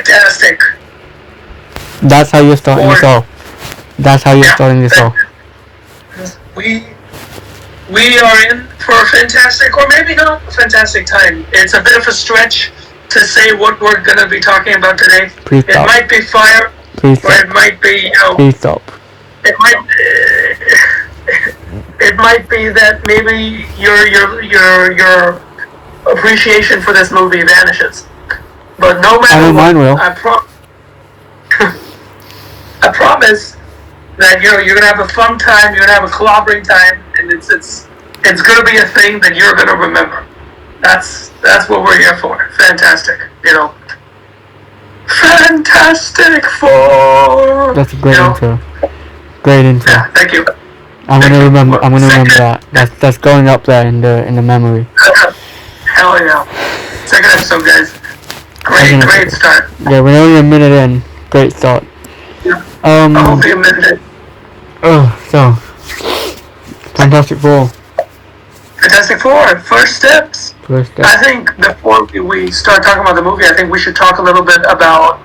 fantastic. That's how you're starting this off. That's how you're starting this off. We are in for a fantastic, or maybe not a fantastic time. It's a bit of a stretch to say what we're going to be talking about today. Please it stop. might be fire, Please or stop. it might be, Please stop. It might be that maybe your appreciation for this movie vanishes. But no matter I know mine will. I promise that you're gonna have a fun time, you're gonna have a clobbering time, and it's gonna be a thing that you're gonna remember. That's what we're here for. Fantastic, Fantastic Four. That's a great intro. Great intro. Yeah, thank you. I'm gonna remember that. That's going up there in the memory. Hell yeah. Second episode, guys. Great start. Yeah, we're only a minute in. Great start. Yeah. Only a minute. So Fantastic Four. Fantastic Four. First steps. First step. I think before we start talking about the movie, I think we should talk a little bit about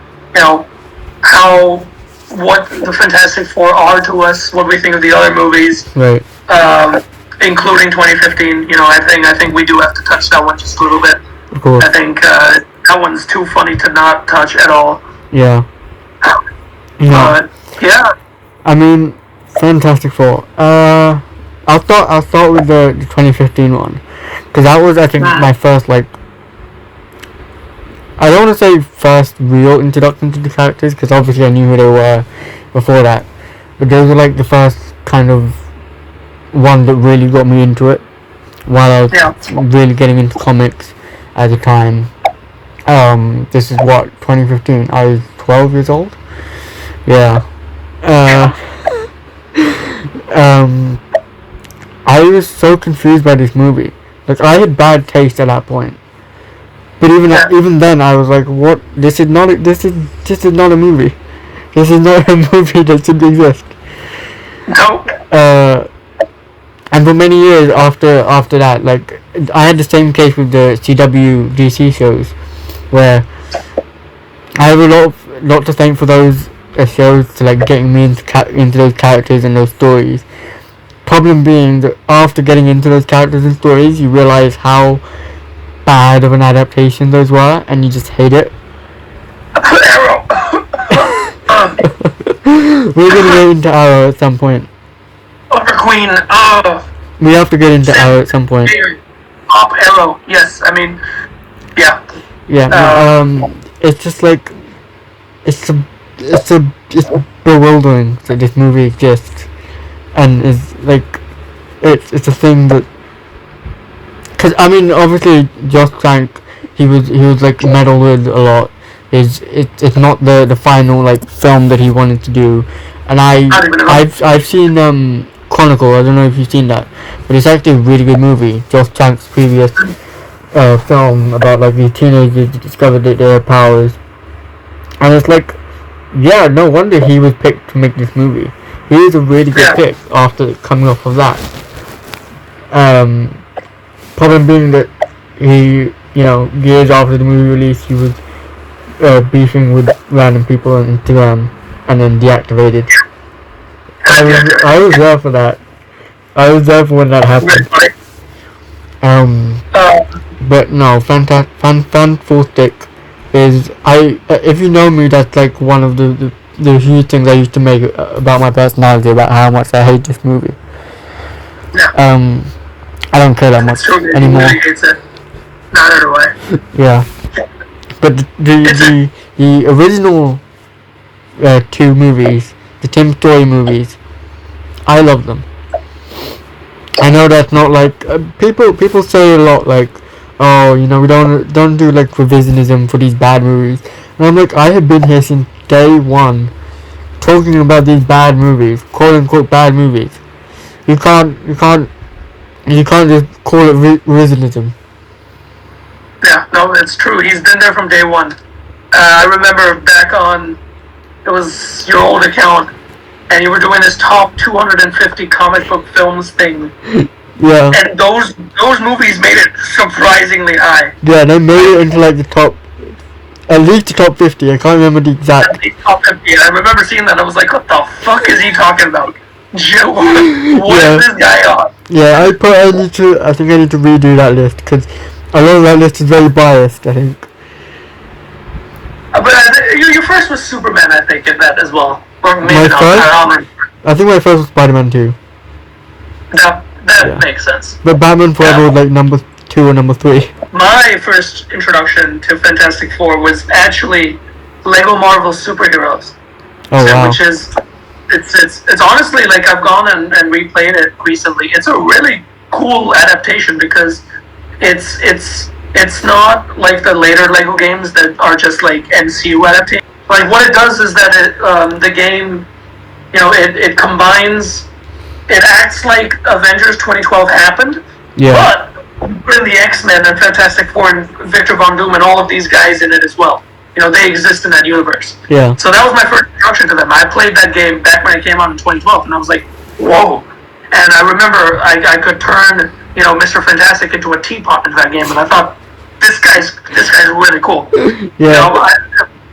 what the Fantastic Four are to us, what we think of the other movies. Right. Including 2015. I think we do have to touch that one just a little bit. Of course. I think that one's too funny to not touch at all. Yeah. But yeah. I mean, Fantastic Four. I'll start with the 2015 one, because that was, I think, my first, I don't want to say first real introduction to the characters, because obviously I knew who they were before that, but those were the first kind of one that really got me into it while I was really getting into comics at the time. This is 2015. I was 12 years old. Yeah. I was so confused by this movie. I had bad taste at that point. But even then, I was like, "What? This is not a movie. This is not a movie that should exist." No. And for many years after that, I had the same case with the CW DC shows, where I have a lot to thank for those shows to getting me into those characters and those stories. Problem being that after getting into those characters and stories, you realize how bad of an adaptation those were, and you just hate it. Arrow. We're gonna get into Arrow at some point. Upper Queen. We have to get into Arrow at some point. Up Arrow. Yes, I mean, yeah. Yeah. It's just it's bewildering that this movie exists, and it's it's a thing that, because I mean, obviously Josh Trank, he was meddled with a lot. It's not the final film that he wanted to do, and I've seen Chronicle. I don't know if you've seen that, but it's actually a really good movie. Josh Trank's previous film about these teenagers that discovered that they have powers, and it's yeah, no wonder he was picked to make this movie. He was a really good pick after coming off of that. Problem being that he, years after the movie release, he was beefing with random people on Instagram and then deactivated. I was there for that. I was there for when that happened. But no, Fantastic is, if you know me, that's one of the huge things I used to make about my personality, about how much I hate this movie. I don't care that much anymore. Neither do I. Yeah, but the original two movies, the Tim Story movies, I love them. I know that's not people say a lot oh, we don't do revisionism for these bad movies, and I'm I have been here since day one talking about these bad movies, quote unquote bad movies. You can't just call it revisionism. Yeah, no, it's true. He's been there from day one. I remember back on, it was your old account, and you were doing this top 250 comic book films thing. Yeah. And those movies made it surprisingly high. Yeah, they made it into the top At least the top 50. I can't remember the exact. Top 50. I remember seeing that. I was like, what the fuck is he talking about? Joe, what Yeah. is this guy on? Yeah, I think I need to redo that list because a lot of that list is very biased. I think. But your first was Superman, I think, in that as well. Or maybe My not. first? I think my first was Spider-Man 2. That Yeah. makes sense. But Batman Forever was like number 2 or number 3. My first introduction to Fantastic Four was actually Lego Marvel Superheroes. Oh wow. Which is, it's honestly like I've gone and replayed it recently. It's a really cool adaptation because it's not like the later Lego games that are just like MCU adaptations. Like what it does is that the game, it combines, it acts like Avengers 2012 happened, Yeah. but in the X-Men and Fantastic Four and Victor Von Doom and all of these guys in it as well. They exist in that universe. Yeah. So that was my first introduction to them. I played that game back when it came out in 2012, and I was like, whoa. And I remember I could turn, Mr. Fantastic into a teapot in that game, and I thought, this guy's really cool. Yeah.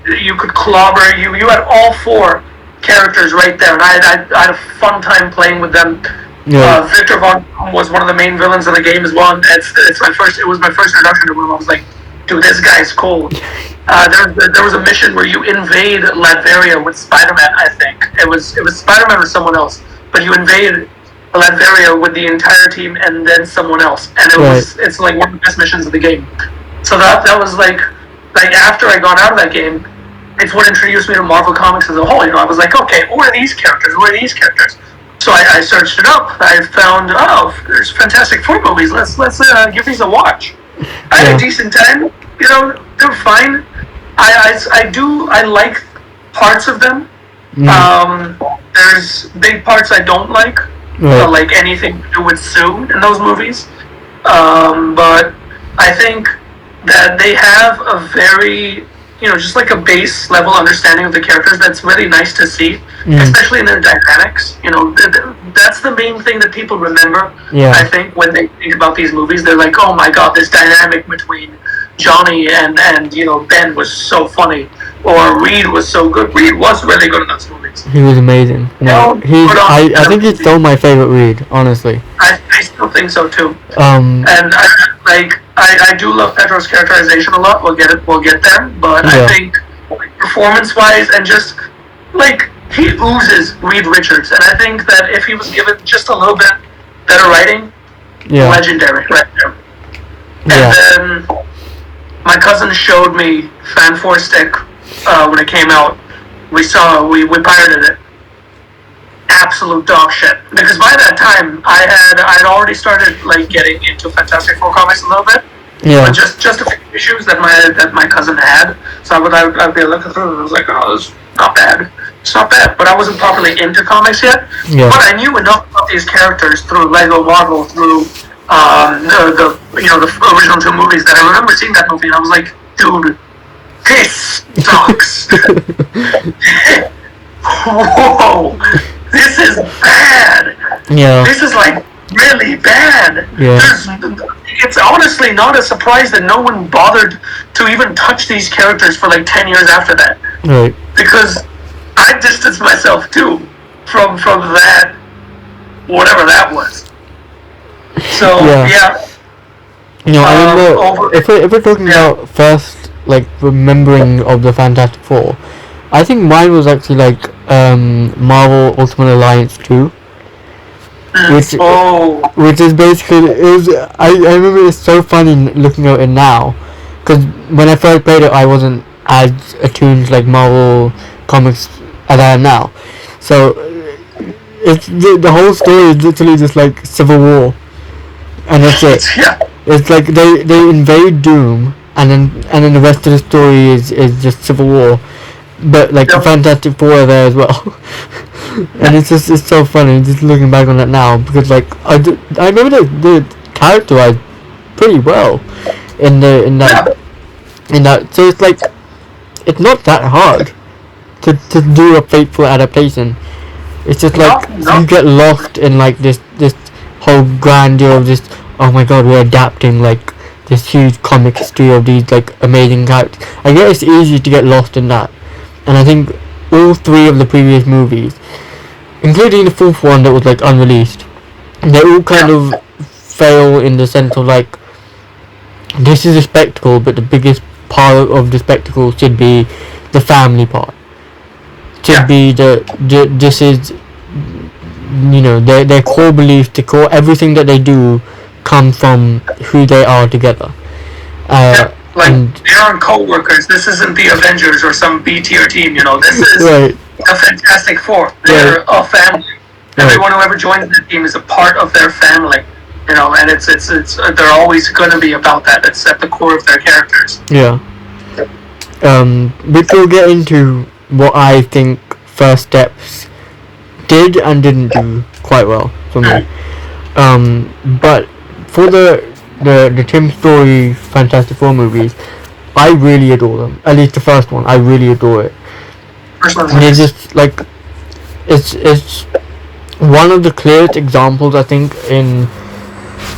You could clobber, you had all 4 characters right there, and I had a fun time playing with them. Yeah. Victor Von Doom was one of the main villains in the game as well. And it was my first introduction to him. I was like, dude, this guy's cool. There was a mission where you invade Latveria with Spider-Man. I think it was Spider-Man or someone else, but you invade Latveria with the entire team and then someone else, and it's like one of the best missions of the game. So that was like after I got out of that game, it's what introduced me to Marvel Comics as a whole. I was like, okay, who are these characters? Who are these characters? So I searched it up. I found, there's Fantastic Four movies. Let's give these a watch. I had a decent time. They're fine. I like parts of them. There's big parts I don't like. Like anything to do with Sue in those movies. But I think that they have a very, just like a base level understanding of the characters that's really nice to see, especially in their dynamics. That's the main thing that people remember, I think, when they think about these movies. They're like, oh my god, this dynamic between Johnny and Ben was so funny, or Reed was so good. Reed was really good in those movies. He was amazing. I think he's still my favorite Reed, honestly. I still think so too. And I do love Pedro's characterization a lot. We'll get there. But I think performance-wise and just like he oozes Reed Richards, and I think that if he was given just a little bit better writing, legendary right there. And then my cousin showed me Fan 4 Stick when it came out. We pirated it. Absolute dog shit. Because by that time, I'd already started like getting into Fantastic Four comics a little bit. Yeah. But just a few issues that my cousin had. So I'd be looking through it and I was like, oh, this is not bad. It's not bad. But I wasn't properly into comics yet. Yeah. But I knew enough about these characters through Lego Marvel, through the original 2 movies, that I remember seeing that movie and I was like, dude, this sucks. Whoa, this is bad. Yeah. This is like really bad. Yeah. It's honestly not a surprise that no one bothered to even touch these characters for like 10 years after that. Right. Because I distanced myself too from that, whatever that was. So yeah. I remember if we're talking about first like remembering of the Fantastic Four, I think mine was actually like Marvel Ultimate Alliance 2, which is basically I remember it's so funny looking at it now, because when I first played it I wasn't as attuned to like Marvel comics as I am now, so it's the whole story is literally just like Civil War, and that's it. It's like they invade Doom, and then the rest of the story is just Civil War, but like the Fantastic Four are there as well. And it's so funny just looking back on that now, because like I remember the characterized pretty well in that, so it's like it's not that hard to do a faithful adaptation. It's just like you get lost in like this whole grandeur of just, oh my god, we're adapting like this huge comic history of these like amazing characters. I guess it's easy to get lost in that, and I think all three of the previous movies, including the fourth one that was like unreleased, they all kind of fail in the sense of like, this is a spectacle, but the biggest part of the spectacle should be the family part. Should be this is, you know, their core beliefs, the core everything that they do come from who they are together. Like, they aren't co-workers. This isn't the Avengers or some B-tier team, you know. This is a Fantastic Four. They're a family. Everyone who ever joins the team is a part of their family, you know, and it's they're always going to be about that. It's at the core of their characters. Yeah. Which we'll get into what I think First Steps did and didn't do quite well for me. But for the Tim Story Fantastic Four movies, I really adore them. At least the first one, I really adore it. And it's just like, it's one of the clearest examples, I think, in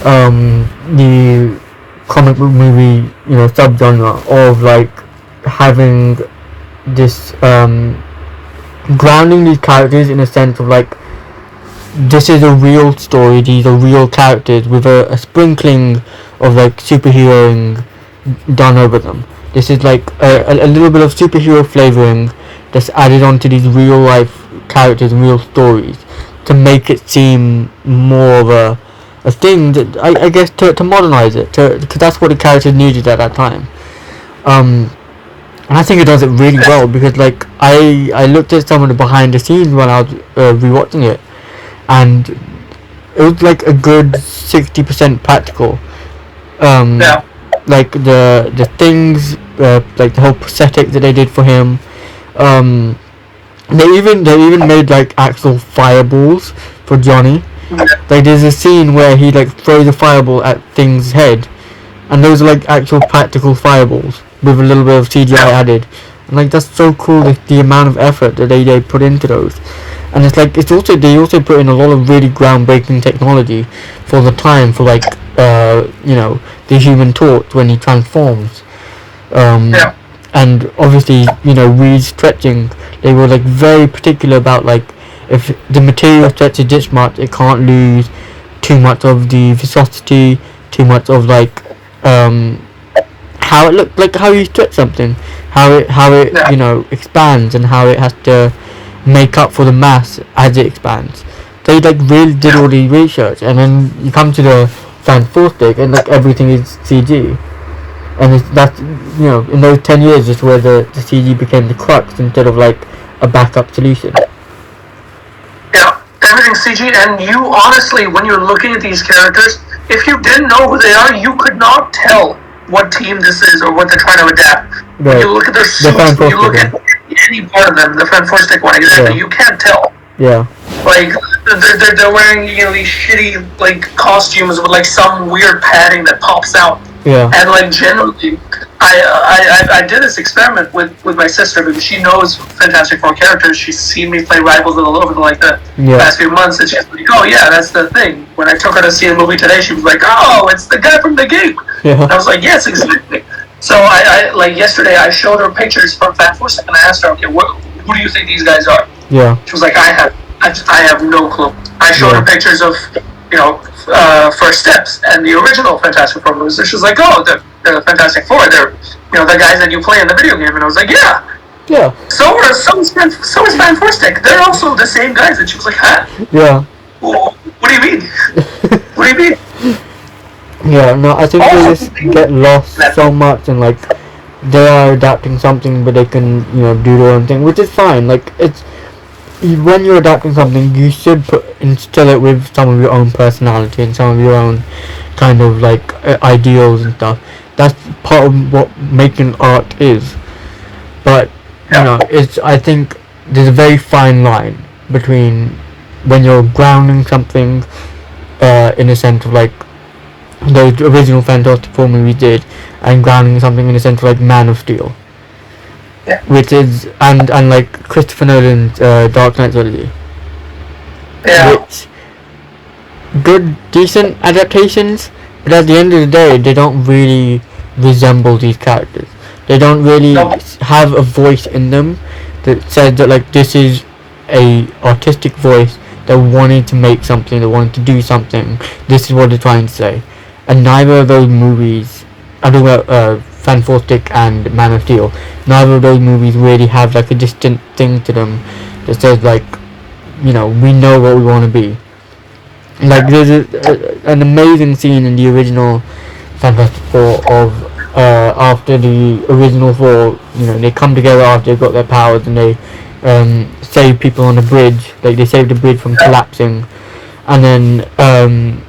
the comic book movie, you know, subgenre of like having this grounding these characters in a sense of like, this is a real story, these are real characters with a sprinkling of like superheroing done over them. This is like a little bit of superhero flavoring that's added onto these real life characters and real stories to make it seem more of a thing that I guess to modernize it, because that's what the characters needed at that time. And I think it does it really well, because like I looked at some of the behind the scenes when I was rewatching it, and it was like a good 60% practical. Like the things, like the whole prosthetic that they did for him. They even made like actual fireballs for Johnny. Like there's a scene where he like throws a fireball at Thing's head, and those are like actual practical fireballs with a little bit of CGI added. And like that's so cool, the amount of effort that they put into those. And it's like they also put in a lot of really groundbreaking technology for the time, for like you know, the Human Torch when he transforms. And obviously, you know, Reed's stretching, they were like very particular about like, if the material stretches this much, it can't lose too much of the viscosity, too much of like how it looked, like how you stretch something, how it you know, expands, and how it has to make up for the mass as it expands. They like really did all the research, and then you come to the Fantastic, and like everything is CG. And that's, you know, in those 10 years is where the CG became the crux instead of like a backup solution. Yeah, everything's CG, and you honestly, when you're looking at these characters, if you didn't know who they are, you could not tell what team this is or what they're trying to adapt. Right. When you look at their suits, when you look at any part of them, the Fantastic one, exactly, you can't tell. Yeah. Like, they're wearing, you know, these shitty, like, costumes with, like, some weird padding that pops out. Yeah. And, like, generally, I did this experiment with my sister, because she knows Fantastic Four characters. She's seen me play Rivals all over, like, the past few months, and she's like, oh, yeah, that's the thing. When I took her to see a movie today, she was like, oh, it's the guy from The Game. Yeah. And I was like, yes, exactly. So, I like, yesterday, I showed her pictures from Fantastic, and I asked her, okay, who do you think these guys are? Yeah. She was like, I have no clue. I showed her pictures of, you know, First Steps and the original Fantastic Four movies. So she was like, oh, the Fantastic Four, they're, you know, the guys that you play in the video game. And I was like, yeah. Yeah. So is Fantastic. They're also the same guys. And she was like, huh? Yeah. Well, what do you mean? What do you mean? Yeah, no, I think they just get lost so much, and like, they are adapting something, but they can, you know, do their own thing, which is fine. Like, it's, when you're adapting something, you should instill it with some of your own personality and some of your own kind of like ideals and stuff. That's part of what making art is. But you know, I think there's a very fine line between when you're grounding something in a sense of like the original Fantastic Four movies did, and grounding something in a sense of like Man of Steel. Yeah. Which is, and like Christopher Nolan's Dark Knight trilogy. Yeah. Which, good, decent adaptations, But at the end of the day, they don't really resemble these characters. They don't really No. have a voice in them that says that like this is a artistic voice that wanted to make something, that wanted to do something. This is what they're trying to say. And neither of those movies, I don't know, Fantastic and Man of Steel, neither of those movies really have like a distinct thing to them that says like, we know what we want to be. Like there's an amazing scene in the original Fantastic Four of after the original four, they come together after they've got their powers and they save people on the bridge. Like they save the bridge from collapsing, and then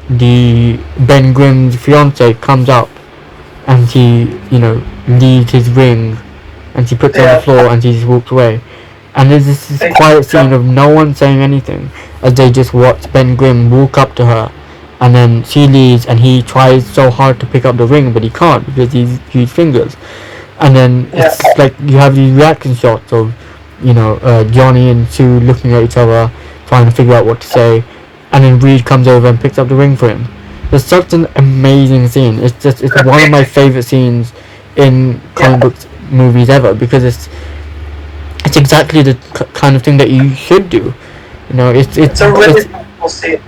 the Ben Grimm's fiance comes up and she leaves his ring and she puts it on the floor and she just walks away. And there's this quiet scene of no one saying anything as they just watch Ben Grimm walk up to her, and then she leaves and he tries so hard to pick up the ring but he can't because he's huge fingers. And then it's like you have these reaction shots of Johnny and Sue looking at each other trying to figure out what to say, and then Reed comes over and picks up the ring for him. It's such an amazing scene. It's one of my favorite scenes in comic book movies ever, because it's exactly the kind of thing that you should do. It's a really beautiful scene.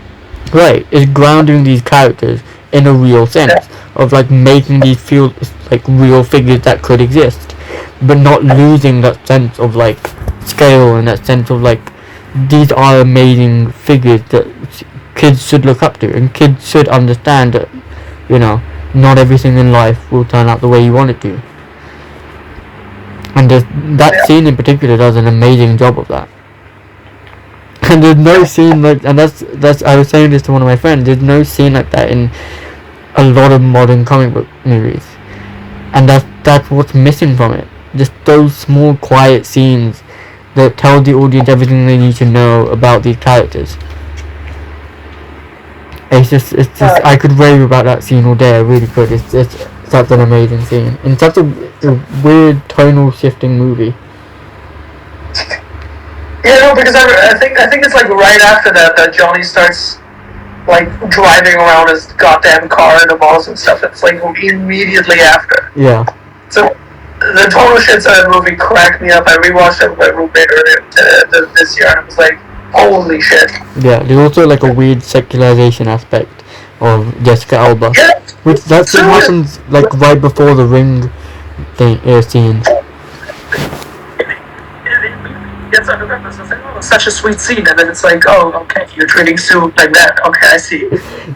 Right, it's grounding these characters in a real sense of like making these feel like real figures that could exist, but not losing that sense of like scale and that sense of like these are amazing figures that kids should look up to, and kids should understand that not everything in life will turn out the way you want it to. And that scene in particular does an amazing job of that. And there's no scene like, and that's I was saying this to one of my friends, there's no scene like that in a lot of modern comic book movies, and that's what's missing from it. Just those small quiet scenes that tell the audience everything they need to know about these characters. It's just I could rave about that scene all day. I really could. It's such an amazing scene in such a weird tonal shifting movie. Because I think it's like right after that Johnny starts like driving around his goddamn car in the malls and stuff. It's like immediately after. Yeah. So the tonal shifts of that movie cracked me up. I rewatched it with my roommate earlier this year, and I was like, holy shit. Yeah, there's also like a weird secularization aspect of Jessica Alba, which that scene happens like right before the ring scene. Gets under the surface. It's like, oh, such a sweet scene, and then it's like, oh, okay, you're treating Sue like that. Okay, I see.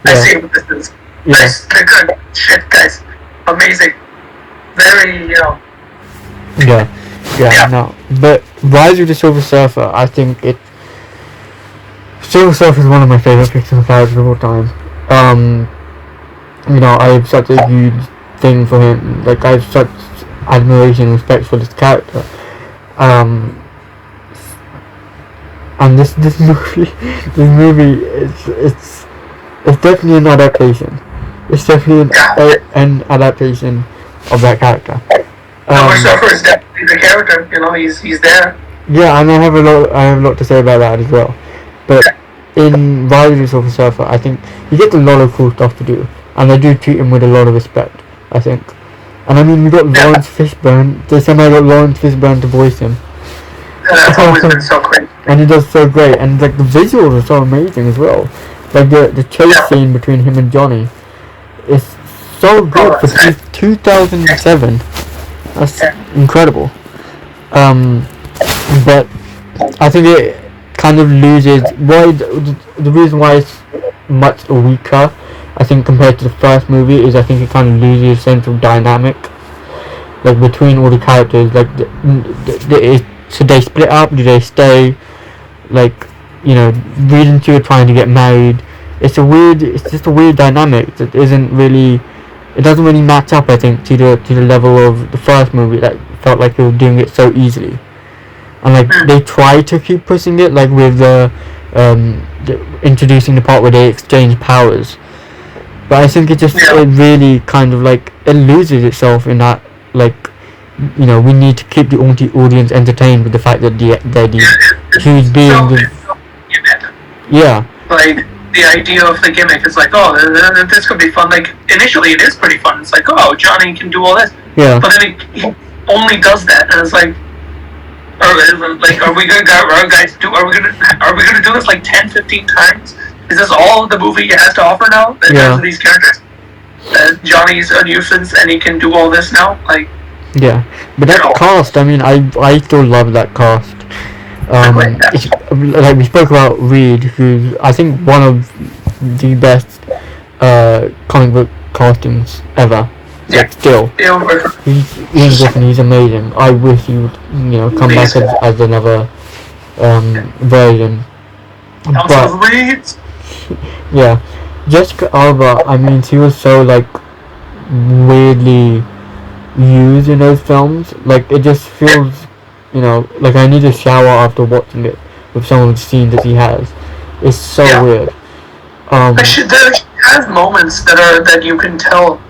I see what this is. Nice, good shit, guys. Amazing. Very, Yeah. No, but Rise of the Silver Surfer, I think Silver Surfer is one of my favorite fictional characters of all time. I have such a huge thing for him. Like, I have such admiration and respect for this character. And this movie it's definitely an adaptation. It's definitely an adaptation of that character. Silver Surfer is definitely the character. He's there. Yeah, and I have a lot to say about that as well. But in Rise of the Silver Surfer, I think he gets a lot of cool stuff to do, and they do treat him with a lot of respect, I think. And I mean, we got Lawrence Fishburne. They somehow got Lawrence Fishburne to voice him. That's always been so great. And he does so great, and like the visuals are so amazing as well. Like the chase scene between him and Johnny is so good for 2007. That's incredible. But I think it kind of loses. Why the reason why it's much weaker, I think, compared to the first movie, is I think it kind of loses a sense of dynamic, like between all the characters. Like should they split up? Do they stay? Like, Reed and Sue are trying to get married. It's just a weird dynamic that isn't really. It doesn't really match up, I think, to the level of the first movie that felt like they were doing it so easily. And like they try to keep pushing it, like with the introducing the part where they exchange powers. But I think it really kind of like it loses itself in that, like, we need to keep the audience entertained with the fact that they're the huge beings. Yeah. Like the idea of the gimmick is like, oh, this could be fun. Like initially, it is pretty fun. It's like, oh, Johnny can do all this. Yeah. But then he only does that, and it's like, are we gonna do this like 10, 15 times? Is this all the movie has to offer now? In terms of these characters, Johnny's a nuisance, and he can do all this now. Like, yeah, but that cast. I mean, I still love that cast. Like we spoke about Reed, who's I think one of the best comic book castings ever. Yeah. Like still, he's amazing. I wish he would, come back as another version. But yeah, Jessica Alba. I mean, she was so like weirdly used in those films. Like it just feels, like I need a shower after watching it with some of the scenes that he has. It's so weird. She has moments that you can tell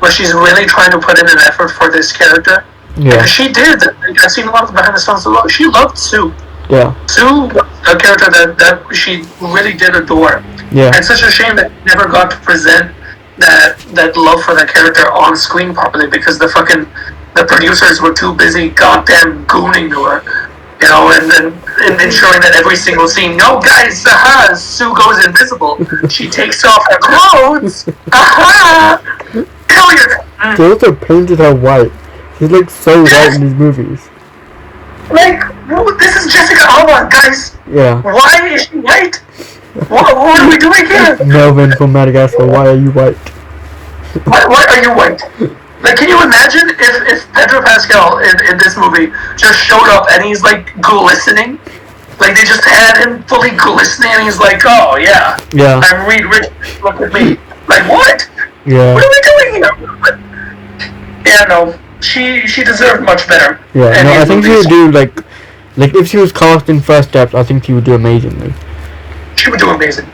where she's really trying to put in an effort for this character. Yeah. Because she did. I've seen a lot of behind the scenes. She loved Sue. Yeah. Sue, a character that she really did adore. Yeah. And it's such a shame that never got to present that love for that character on screen properly because the producers were too busy goddamn gooning to her. And ensuring that every single scene, no guys, aha, Sue goes invisible. She takes off her clothes. Aha! They also painted her white. She's like so white in these movies. Like, this is Jessica Alba, guys. Yeah. Why is she white? What are we doing here? Melvin from Madagascar, why are you white? Why are you white? Like, can you imagine if Pedro Pascal in this movie just showed up and he's like glistening? Like they just had him fully glistening and he's like, oh yeah. Yeah. I'm Reed Richards, look at me. Like what? Yeah. What are we doing here? Yeah, no. She deserved much better. Yeah, no, I think she would do like if she was cast in First Steps, I think she would do amazingly. She would do amazing.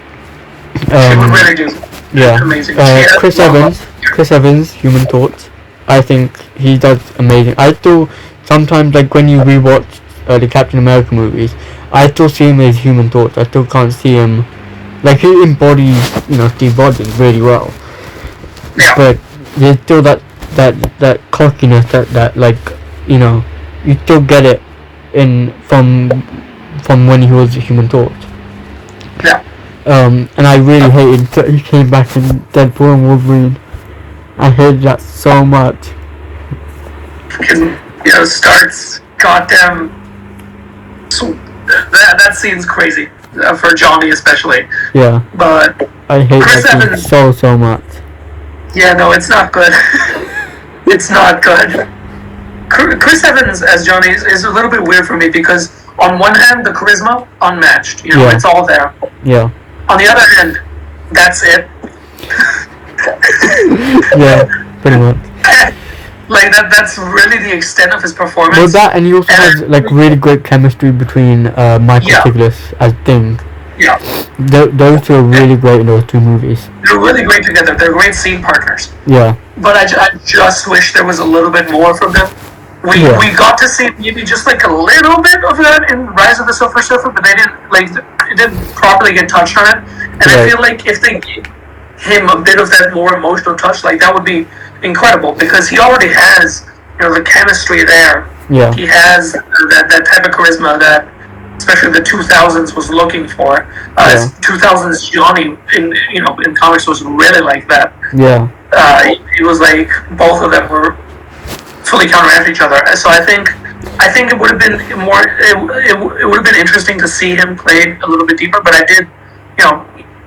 She would really do. Yeah. Amazing. Chris Evans, Human Torch. I think he does amazing. I still sometimes like when you rewatch the Captain America movies, I still see him as Human Torch. I still can't see him like he embodies Steve Rogers really well. Yeah. But there's still that cockiness that like you still get it from when he was Human Torch. Yeah. And I really hated that he came back in Deadpool and Wolverine. I hated that so much. Because starts goddamn. So that scene's crazy for Johnny especially. Yeah. But I hate Chris that scene so much. Yeah, no, it's not good. It's not good. Chris Evans as Johnny is a little bit weird for me because on one hand the charisma unmatched, it's all there. Yeah. On the other hand, that's it. Yeah, pretty much. Like that's really the extent of his performance. Well, that and he also has like really great chemistry between Michael Chiklis as Thing. Yeah. Those two are really great in those two movies. They're really great together. They're great scene partners. Yeah. But I just wish there was a little bit more from them. We got to see maybe just like a little bit of that in Rise of the Silver Surfer, but they didn't properly get touched on it. And I feel like if they gave him a bit of that more emotional touch, like that would be incredible because he already has the chemistry there. Yeah. He has that type of charisma that especially the 2000s was looking for. 2000s Johnny in comics was really like that. Yeah. It was like both of them were fully counteract each other. So I think it would have been more. It would have been interesting to see him play a little bit deeper. But I did,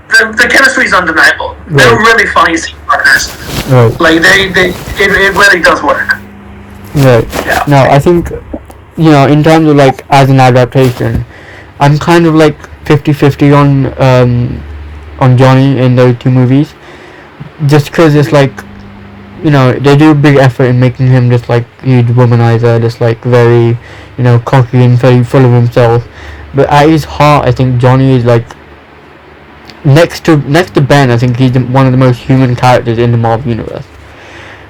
the chemistry is undeniable. Right. They're really funny scene partners. Right. Like it really does work. Right. Yeah. No, I think in terms of like as an adaptation, I'm kind of like 50-50 on Johnny in those two movies, just because it's like. They do a big effort in making him just like huge womanizer, just like very, cocky and very full of himself. But at his heart, I think Johnny is like next to Ben. I think he's one of the most human characters in the Marvel universe,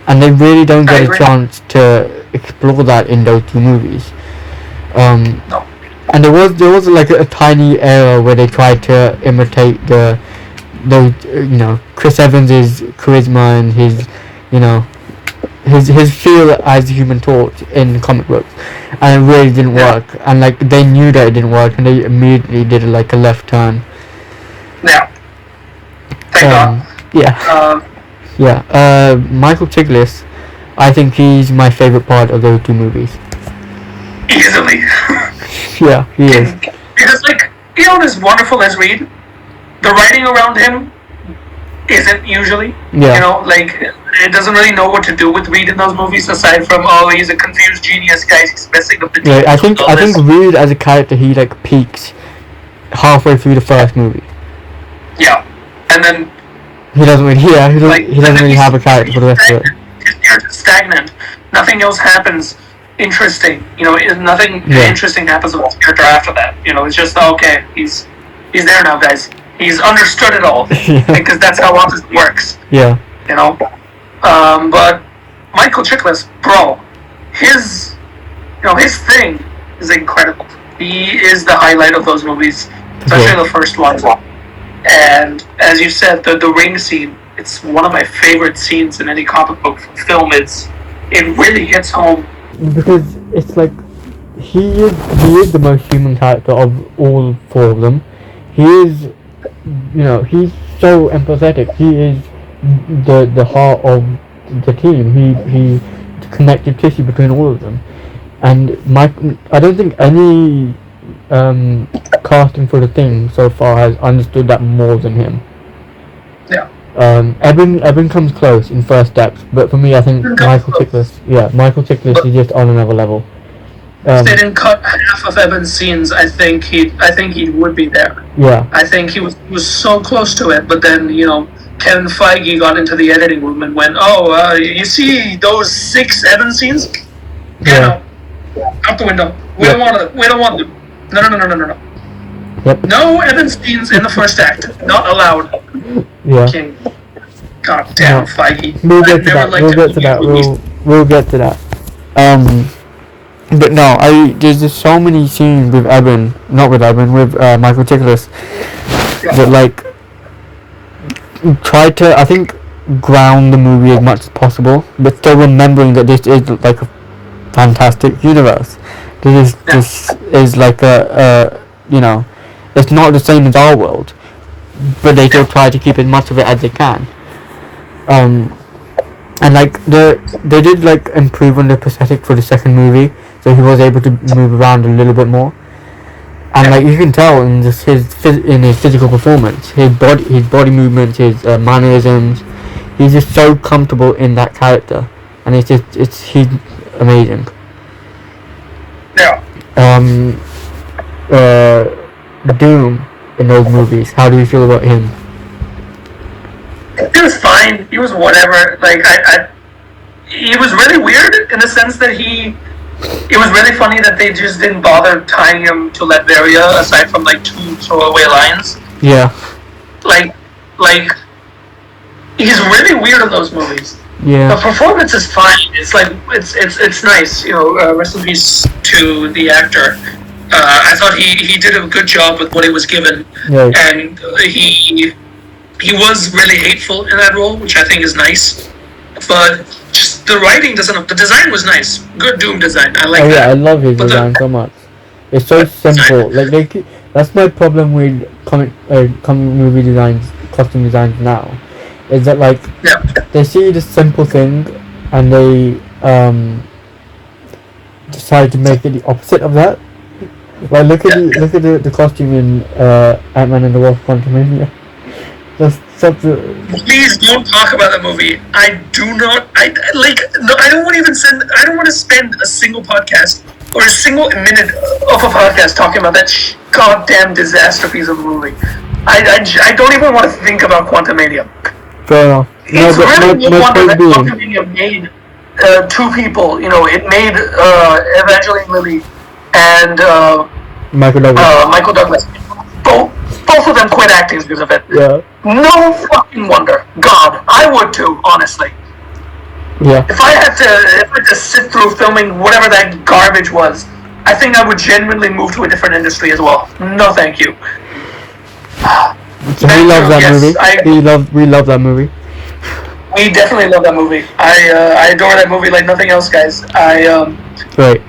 and they really don't get a chance to explore that in those two movies. No. And there was like a tiny era where they tried to imitate the those Chris Evans' charisma and his his feel as the Human Torch in comic books, and it really didn't work. And like they knew that it didn't work, and they immediately did like a left turn. Yeah. Thank God. Yeah. Michael Chiklis, I think he's my favorite part of those two movies. Easily. Yeah, he is. Because as wonderful as Reed, the writing around him isn't usually. Yeah. It doesn't really know what to do with Reed in those movies, aside from he's a confused genius guy, he's messing up the Yeah, I think Reed as a character, he like peaks halfway through the first movie. Yeah, and then he doesn't really have a character for the rest of it. His character's stagnant. Nothing else happens interesting. Nothing interesting happens with his character after that. It's just okay. He's there now, guys. He's understood it all because that's how autism works. Yeah. But Michael Chiklis, bro, his thing is incredible. He is the highlight of those movies, especially the first one. And as you said, the ring scene, it's one of my favorite scenes in any comic book film. It really hits home. Because it's like, he is the most human character of all four of them. He is, he's so empathetic. He is the heart of the team. He the connective tissue between all of them. And I don't think any casting for the Thing so far has understood that more than him. Yeah. Eben comes close in First Steps, but for me, I think Michael Chiklis is just on another level. If they didn't cut half of Eben's scenes, I think he would be there. Yeah. I think he was so close to it, but then Kevin Feige got into the editing room and went, you see those 6 Eben scenes? Yeah. No. Out the window. We don't want them. We don't want them. No. Yep. No Eben scenes in the first act. Not allowed. Yeah. King. God damn, Feige. We'll get to that. We'll get to that. But no, there's just so many scenes with Michael Chiklis that try to, I think, ground the movie as much as possible, but still remembering that this is like a fantastic universe. This is like it's not the same as our world, but they still try to keep as much of it as they can. And they did improve on the prosthetic for the second movie, so he was able to move around a little bit more. And you can tell in just his physical performance, his body movements, his mannerisms, he's just so comfortable in that character, and he's amazing. Yeah. Doom in those movies, how do you feel about him? He was fine. He was whatever. He was really weird in the sense that it was really funny that they just didn't bother tying him to Latveria aside from 2 throwaway lines. Yeah. He's really weird in those movies. Yeah. The performance is fine. It's nice. Rest in peace to the actor. I thought he did a good job with what he was given, and he was really hateful in that role, which I think is nice. But just the writing doesn't. The design was nice. Good Doom design. I like that. Yeah, I love his design so much. It's so simple. That's my problem with comic movie designs, costume designs now. Is that they see the simple thing and they decide to make it the opposite of that. Look at the costume in Ant-Man and the Wasp: Quantumania. That's such a... Please don't talk about that movie. I don't want to spend a single podcast or a single minute of a podcast talking about that goddamn disaster piece of a movie. I don't even want to think about Quantumania. Fair enough. It's really no wonder that Quantumania made 2 people. It made Evangeline Lilly and Michael Douglas. Both of them quit acting because of it. Yeah. No fucking wonder. God, I would too, honestly. Yeah. If I had to sit through filming whatever that garbage was, I think I would genuinely move to a different industry as well. No, thank you. So he loves that Yes, movie. We love that movie. we definitely love that movie. I adore that movie like nothing else, guys. Right.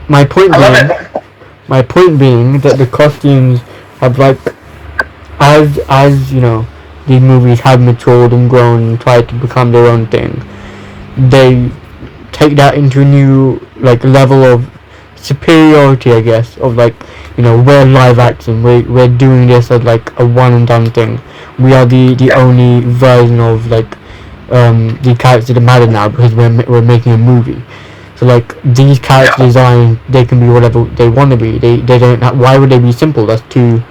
My point I love being, it. my point being that the costumes have like, as you know, these movies have matured and grown and tried to become their own thing. They take that into a new like level of superiority, I guess, of like, you know, we're live action, we're doing this as like a one and done thing. We are the only version of like the characters that matter now because we're making a movie. So like these character designs, they can be whatever they want to be. They don't have, why would they be simple? That's too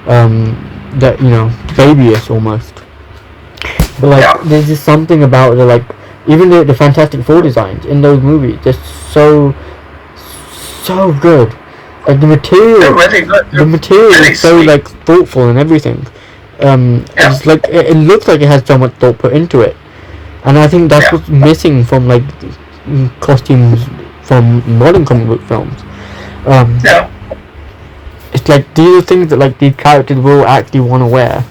that, you know, babyish almost. But like there's just something about the like, even the Fantastic Four designs in those movies, they're so good. Like the material, They're really good. the material Really is so sweet. like thoughtful and everything. It's like it looks like it has so much thought put into it, and I think that's what's missing from like costumes from modern comic book films. Yeah. It's like these are things that like these characters will actually want to wear.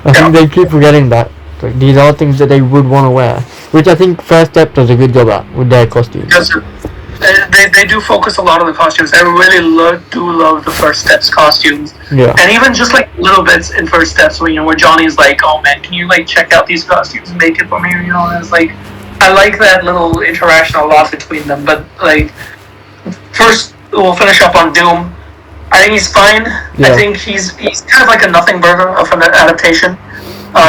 I think they keep forgetting that. Like, these are things that they would want to wear, which I think First Step does a good job at with their costumes. Because they do focus a lot on the costumes. I really do love the First Steps costumes. Yeah. And even just like little bits in First Steps where, you know, where Johnny's like, oh man, can you like check out these costumes and make it for me? You know, and it's like, I like that little interaction a lot between them. But like, first we'll finish up on Doom. I think he's fine. Yeah. I think he's kind of like a nothing burger of an adaptation.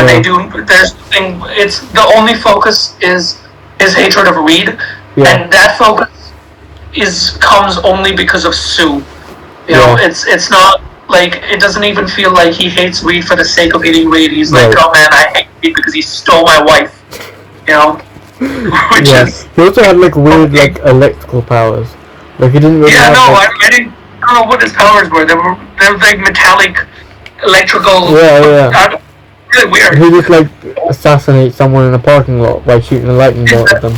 They do. There's thing. It's the only focus is his hatred of Reed, and that focus comes only because of Sue. You know, it's not like, it doesn't even feel like he hates Reed for the sake of hating Reed. He's like, oh man, I hate Reed because he stole my wife. You know, which is. He also had like weird like electrical powers. Like he didn't really. Yeah, have, no, like, I don't know what his powers were. They were like metallic, electrical. Yeah. Really weird. He just like assassinates someone in a parking lot by shooting a lightning bolt at them.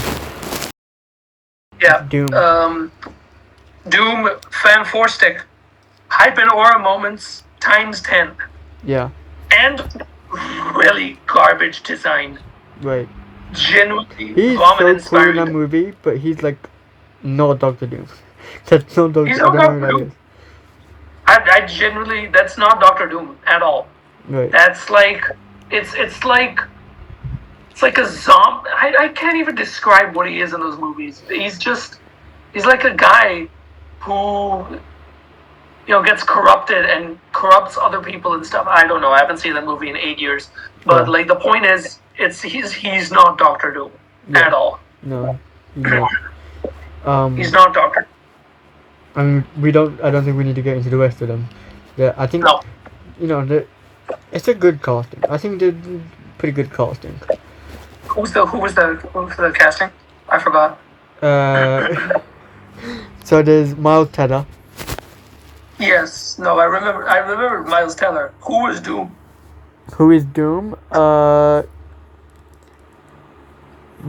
Yeah. Doom. Doom fan four stick, hype and aura moments times 10. Yeah. And really garbage design. Right. Genuinely He's vomit so cool in inspired. that movie, but he's like not Doctor Doom. That's not Doctor. He's I not don't know Doctor who that Doom. is. I genuinely, that's not Doctor Doom at all. Right. That's like, it's like a zombie. I can't even describe what he is in those movies. He's like a guy who, you know, gets corrupted and corrupts other people and stuff. I don't know. I haven't seen that movie in 8 years. But like the point is, he's not Doctor Doom at all. No. He's not. He's not Doctor. I mean, I don't think we need to get into the rest of them. Yeah, I think. No. You know, it's a good casting. I think they're pretty good casting. Who was the casting? I forgot. So there's Miles Teller. Yes. No, I remember Miles Teller. Who was Doom? Who is Doom? We'll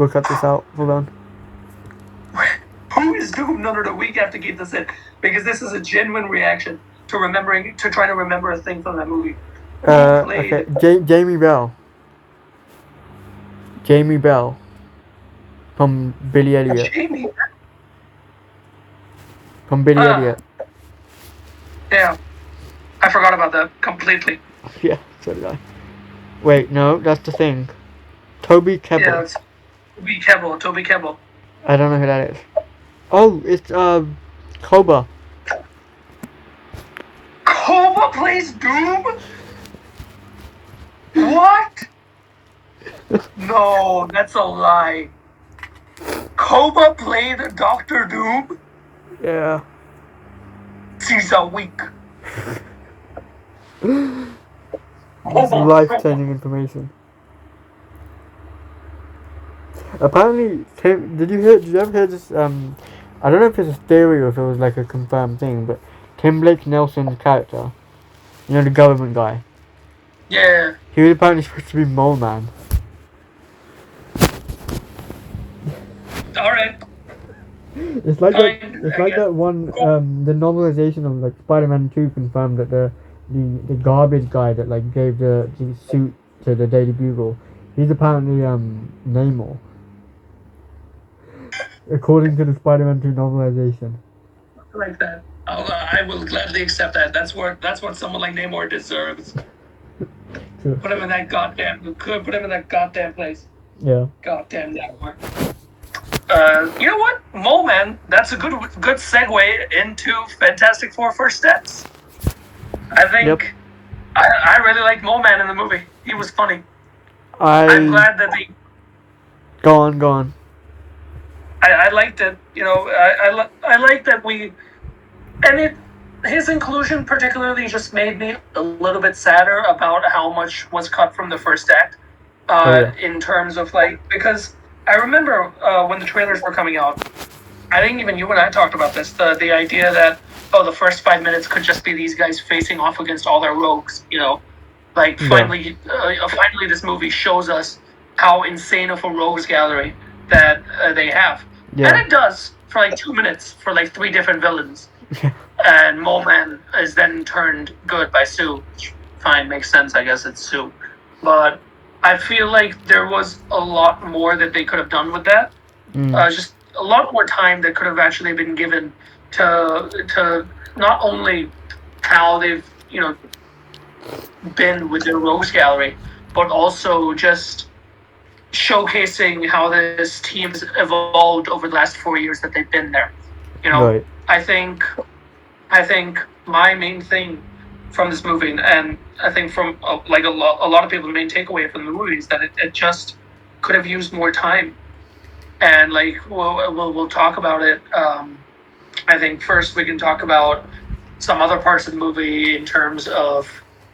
cut this out. Hold on. Who is Doom? No, we have to keep this in because this is a genuine reaction to trying to remember a thing from that movie. Okay. Jamie Bell. Jamie Bell. From Billy Elliot. Jamie. From Billy Elliot. Yeah. I forgot about that completely. Yeah, so did I. Wait, no, that's the thing. Toby Kebbell. Yeah, it's Toby Kebbell. I don't know who that is. Oh, it's Koba. Koba plays Doom? What? No, that's a lie. Koba played Doctor Doom? Yeah. She's a weak. This is life-changing information. Apparently, did you ever hear this, I don't know if it's a theory or if it was like a confirmed thing, but Tim Blake Nelson's character, you know, the government guy. Yeah. He was apparently supposed to be Mole Man. Alright. It's like that one, the novelization of like Spider-Man 2 confirmed that the the garbage guy that like gave the suit to the Daily Bugle, he's apparently Namor, according to the Spider-Man 2 novelization. Like that. I will gladly accept that. That's what someone like Namor deserves. True. Put him in that goddamn. Could put him in that goddamn place. Yeah. Goddamn Namor. You know what, Mole Man? That's a good segue into Fantastic Four First Steps. I think Yep. I really liked Mole Man in the movie. He was funny. I'm I glad that they. go on. I liked it. You know, I like that we, and it his inclusion particularly just made me a little bit sadder about how much was cut from the first act. Oh yeah. In terms of like, because I remember when the trailers were coming out, I think even you and I talked about this. The idea that the first 5 minutes could just be these guys facing off against all their rogues. You know, like Yeah. finally this movie shows us how insane of a rogues gallery that they have, Yeah. and it does for like 2 minutes for like 3 different villains. Yeah. And Mole Man is then turned good by Sue. Which, fine, makes sense. I guess it's Sue, but I feel like there was a lot more that they could have done with that. Just a lot more time that could have actually been given to not only how they've been with their rogues gallery, but also just showcasing how this team's evolved over the last 4 years that they've been there. You know, Right. I think my main thing from this movie, and I think from like a lot of people, the main takeaway from the movie is that it just could have used more time. And like we'll talk about it. I think first we can talk about some other parts of the movie in terms of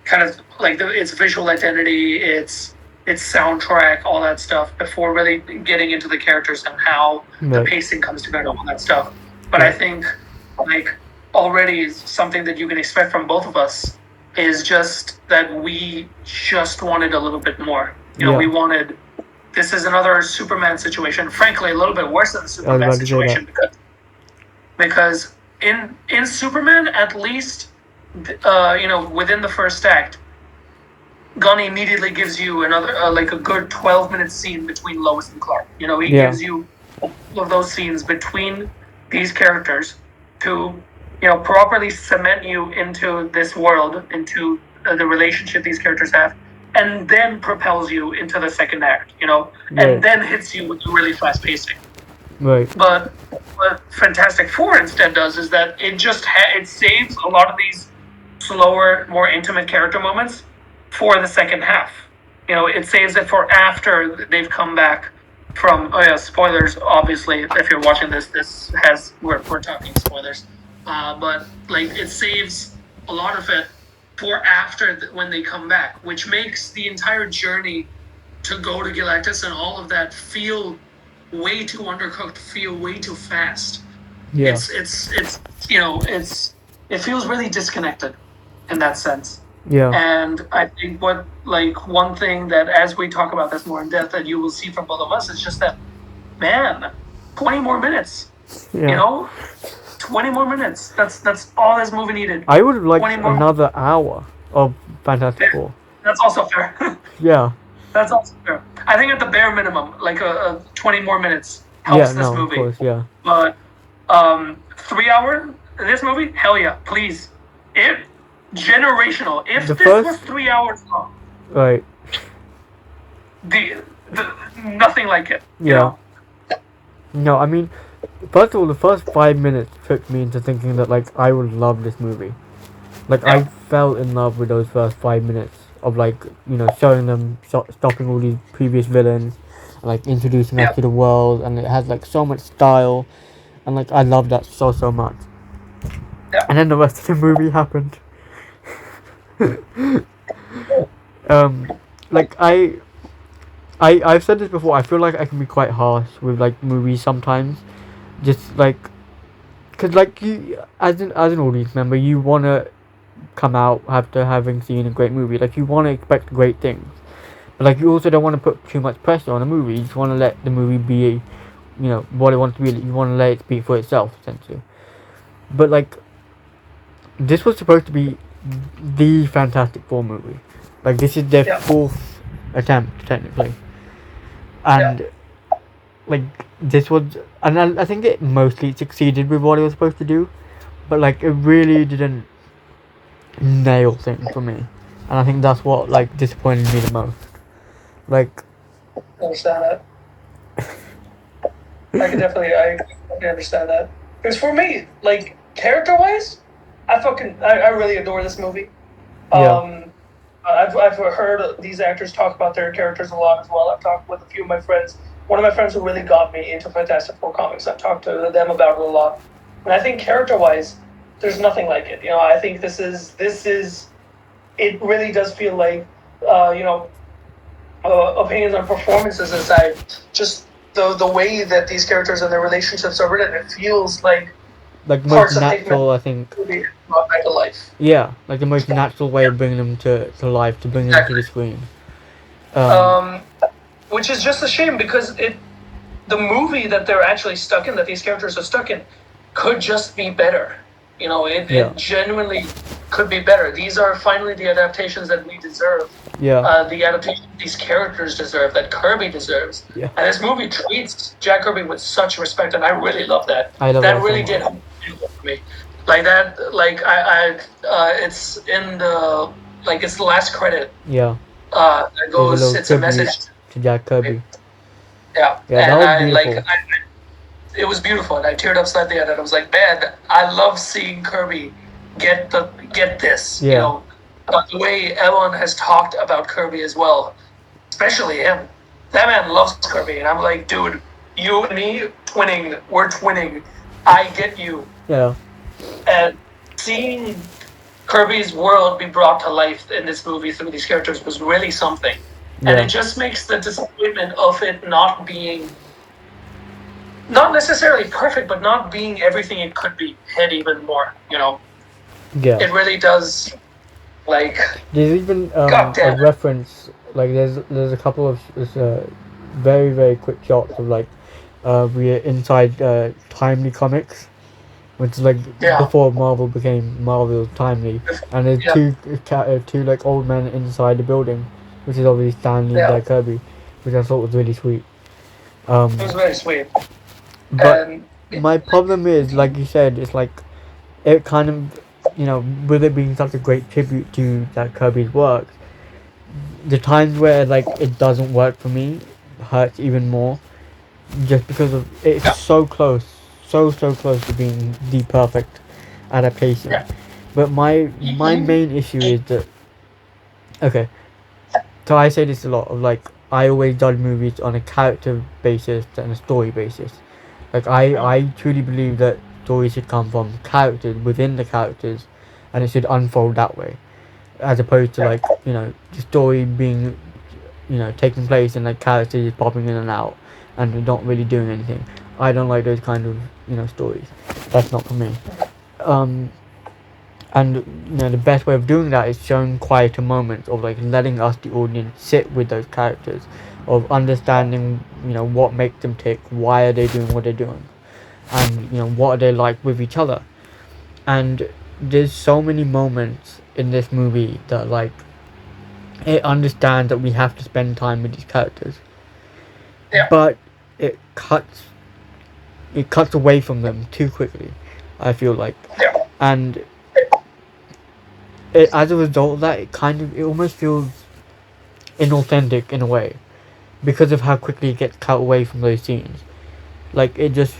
kind of like its visual identity, its soundtrack, all that stuff, before really getting into the characters and how the Right. pacing comes together, all that stuff. But I think like already something that you can expect from both of us is just that we just wanted a little bit more. Yeah. We wanted. This is another Superman situation. Frankly, a little bit worse than the Superman about to say situation because in Superman, at least, within the first act, Gunny immediately gives you another like a good 12-minute scene between Lois and Clark. He Yeah. gives you all of those scenes between these characters to properly cement you into this world, into the relationship these characters have, and then propels you into the second act, Right. and then hits you with the really fast pacing. Right. But what Fantastic Four instead does is that it just it saves a lot of these slower, more intimate character moments for the second half. It saves it for after they've come back from. Oh yeah, spoilers. Obviously, if you're watching this, we're talking spoilers. But like it saves a lot of it for after when they come back, which makes the entire journey to go to Galactus and all of that feel way too undercooked, feel way too fast. Yeah. It feels really disconnected in that sense. Yeah. And I think one thing that as we talk about this more in depth that you will see from both of us is just that, man, 20 more minutes. Yeah. 20 more minutes. That's all this movie needed. I would have liked 20 more. another hour of Fantastic Four. That's also fair. Yeah. That's also fair. I think at the bare minimum, like a 20 more minutes helps this movie. Of course, yeah. But 3 hour this movie, hell yeah, please. Generational. If The this first- was 3 hours long, Right. the nothing like it. Yeah. No, I mean, first of all, the first 5 minutes tricked me into thinking that like I would love this movie. Like I Yeah. fell in love with those first 5 minutes of like showing them stopping all these previous villains, and, like introducing Yeah. us to the world, and it has like so much style, and like I love that so much. Yeah. And then the rest of the movie happened. Like I've said this before. I feel like I can be quite harsh with like movies sometimes, just like, cause like you as an audience member, you wanna come out after having seen a great movie. Like you wanna expect great things, but like you also don't want to put too much pressure on a movie. You just want to let the movie be, what it wants to be. You want to let it speak for itself, essentially. But like, this was supposed to be the Fantastic Four movie. Like this is their Yeah, fourth attempt technically, yeah. and like this was, and I think it mostly succeeded with what it was supposed to do, but like it really didn't nail things for me, and I think that's what like disappointed me the most. Like, I understand that. I definitely understand that. Because for me, like character wise, I really adore this movie. yeah, Um, I've heard these actors talk about their characters a lot as well. I've talked with a few of my friends. One of my friends who really got me into Fantastic Four comics. I've talked to them about it a lot, and I think character wise, there's nothing like it. You know, I think this is it really does feel like you know opinions on performances aside, just the way that these characters and their relationships are written, it feels like like the most parts of Hickman natural, I think. movie brought back to life. Yeah, like the most natural way Yeah, of bringing them to life, to bring them to exactly. the screen. Um, Um, which is just a shame because the movie that they're actually stuck in, that these characters are stuck in, could just be better. You know, yeah, it genuinely could be better. These are finally the adaptations that we deserve. yeah, The adaptation these characters deserve, that Kirby deserves. yeah. And this movie treats Jack Kirby with such respect, and I really love that. I love That that so really much. did for me. Like that, like it's in the it's the last credit. Yeah, That there's a goes. little It's a tribute message. to Jack Kirby. Yeah, Yeah, that and was beautiful. it was beautiful, and I teared up slightly at it. I was like, man, I love seeing Kirby get this. You Yeah, know, the way Elon has talked about Kirby as well, especially him. That man loves Kirby, and I'm like, dude, you and me twinning, we're twinning. I get you, yeah, and seeing Kirby's world be brought to life in this movie through these characters was really something. And it yeah, just makes the disappointment of it not being not necessarily perfect, but not being everything it could be hit even more. You know, yeah. it really does. Like, There's even god a damn it. reference. Like there's a couple of very quick shots of like we're inside Timely Comics, which is like Yeah, before Marvel became Marvel Timely, and there's yeah, two like old men inside the building, which is obviously Stanley and yeah. Jack Kirby, which I thought was really sweet. It was Um, very sweet, but and my problem is, like you said, it's like it kind of, with it being such a great tribute to Jack Kirby's work, the times where like it doesn't work for me hurts even more, just because of it's yeah, so close, so close to being the perfect adaptation. yeah. But my You, main issue is that, okay, so I say this a lot of like I always judge movies on a character basis and a story basis. Like I truly believe that stories should come from characters within the characters, and it should unfold that way, as opposed to yeah, like the story being taking place and like characters just popping in and out and not really doing anything. I don't like those kind of stories. That's not for me. Um, and the best way of doing that is showing quieter moments of like letting us the audience sit with those characters, of understanding what makes them tick, why are they doing what they're doing, and what are they like with each other. And there's so many moments in this movie that like it understands that we have to spend time with these characters, yeah, but it cuts it cuts away from them too quickly, I feel like. yeah, And as a result of that, it almost feels inauthentic in a way, because of how quickly it gets cut away from those scenes. Like it just,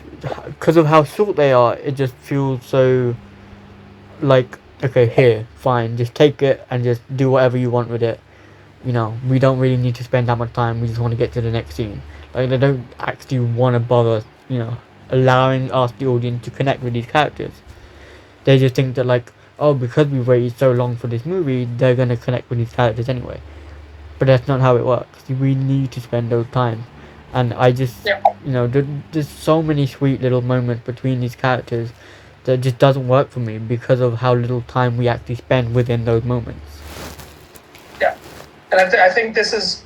because of how short they are, it just feels so like, okay, here, fine, just take it and just do whatever you want with it. We don't really need to spend that much time. We just want to get to the next scene. Like they don't actually want to bother, allowing us the audience to connect with these characters. They just think that like, oh, because we waited so long for this movie, they're gonna connect with these characters anyway. But that's not how it works. We need to spend those time, and I just, yeah. there's so many sweet little moments between these characters that just doesn't work for me because of how little time we actually spend within those moments. Yeah. And I think this is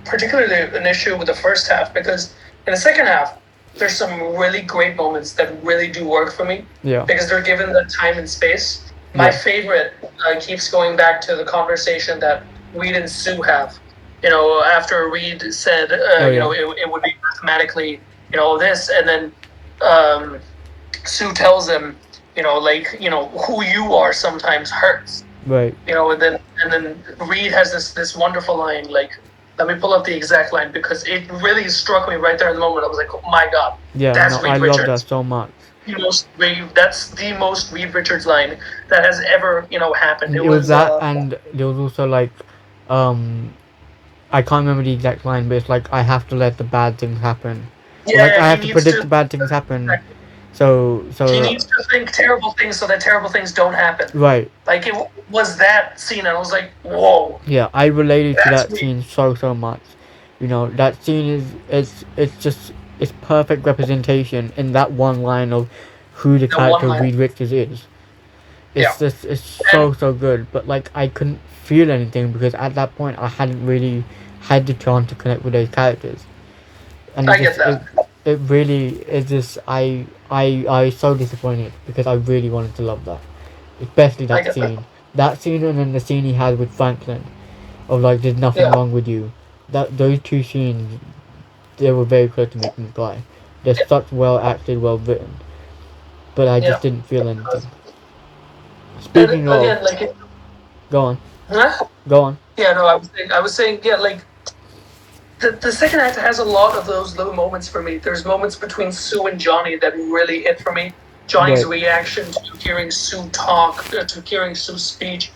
particularly an issue with the first half because in the second half, there's some really great moments that really do work for me Yeah, because they're given the time and space. My Yeah. favorite keeps going back to the conversation that Reed and Sue have. After Reed said, Oh yeah. it would be mathematically, this, and then um, Sue tells him, who you are sometimes hurts. Right. And then Reed has this wonderful line, like, let me pull up the exact line because it really struck me right there in the moment. I was like, oh my god, Yeah. that's No, I Reed love that Richards. so much. That's the most Reed Richards line that has ever happened. It It was was that, and there was also like, um, I can't remember the exact line, but it's like I have to let the bad things happen, or like yeah, I he have to needs predict the to bad things happen. So he so needs to think terrible things so that terrible things don't happen. right. Like it was that scene, and I was like, whoa, Yeah, I related to that's that me. scene so much. That scene is it's perfect representation in that one line of who the The one character line, Reed Richards is. yeah, It's and so good, but like I couldn't feel anything because at that point I hadn't really had the chance to connect with those characters, and I get that. it really is just I was so disappointed because I really wanted to love that, especially I that get that. scene, and then the scene he had with Franklin of like there's nothing Yeah, wrong with you. That those two scenes, they were very close to making me cry. They're yeah, such well acted, well written, but I just yeah. didn't feel anything. And Speaking of, again, like, go on, huh? go on. Yeah, no, I was saying, yeah, like the second act has a lot of those little moments for me. There's moments between Sue and Johnny that really hit for me. Johnny's Right, reaction to hearing Sue talk, to hearing Sue's speech,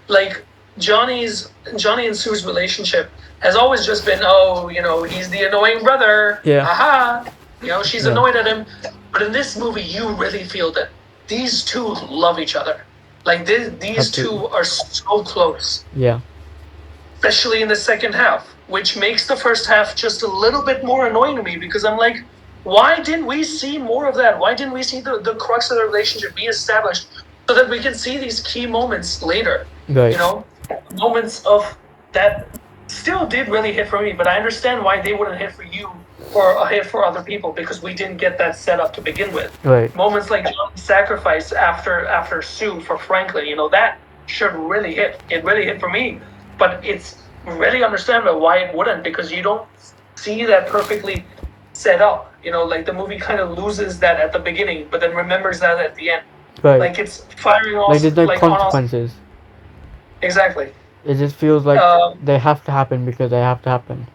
like Johnny and Sue's relationship has always just been, oh, he's the annoying brother, yeah, haha. She's yeah, annoyed at him, but in this movie, you really feel that these two love each other. Like these absolutely, two are so close, yeah, especially in the second half, which makes the first half just a little bit more annoying to me because I'm like, why didn't we see more of that? Why didn't we see the crux of the relationship be established so that we can see these key moments later? You right, know, moments of that still did really hit for me, but I understand why they wouldn't hit for you or a hit for other people because we didn't get that set up to begin with. right, Moments like John's sacrifice after Sue for Franklin, that should really hit. It really hit for me, but it's really understandable why it wouldn't because you don't see that perfectly set up. Like the movie kind of loses that at the beginning, but then remembers that at the end. right. Like it's firing Like off there's no like on all consequences. exactly. It just feels like Um, they have to happen because they have to happen.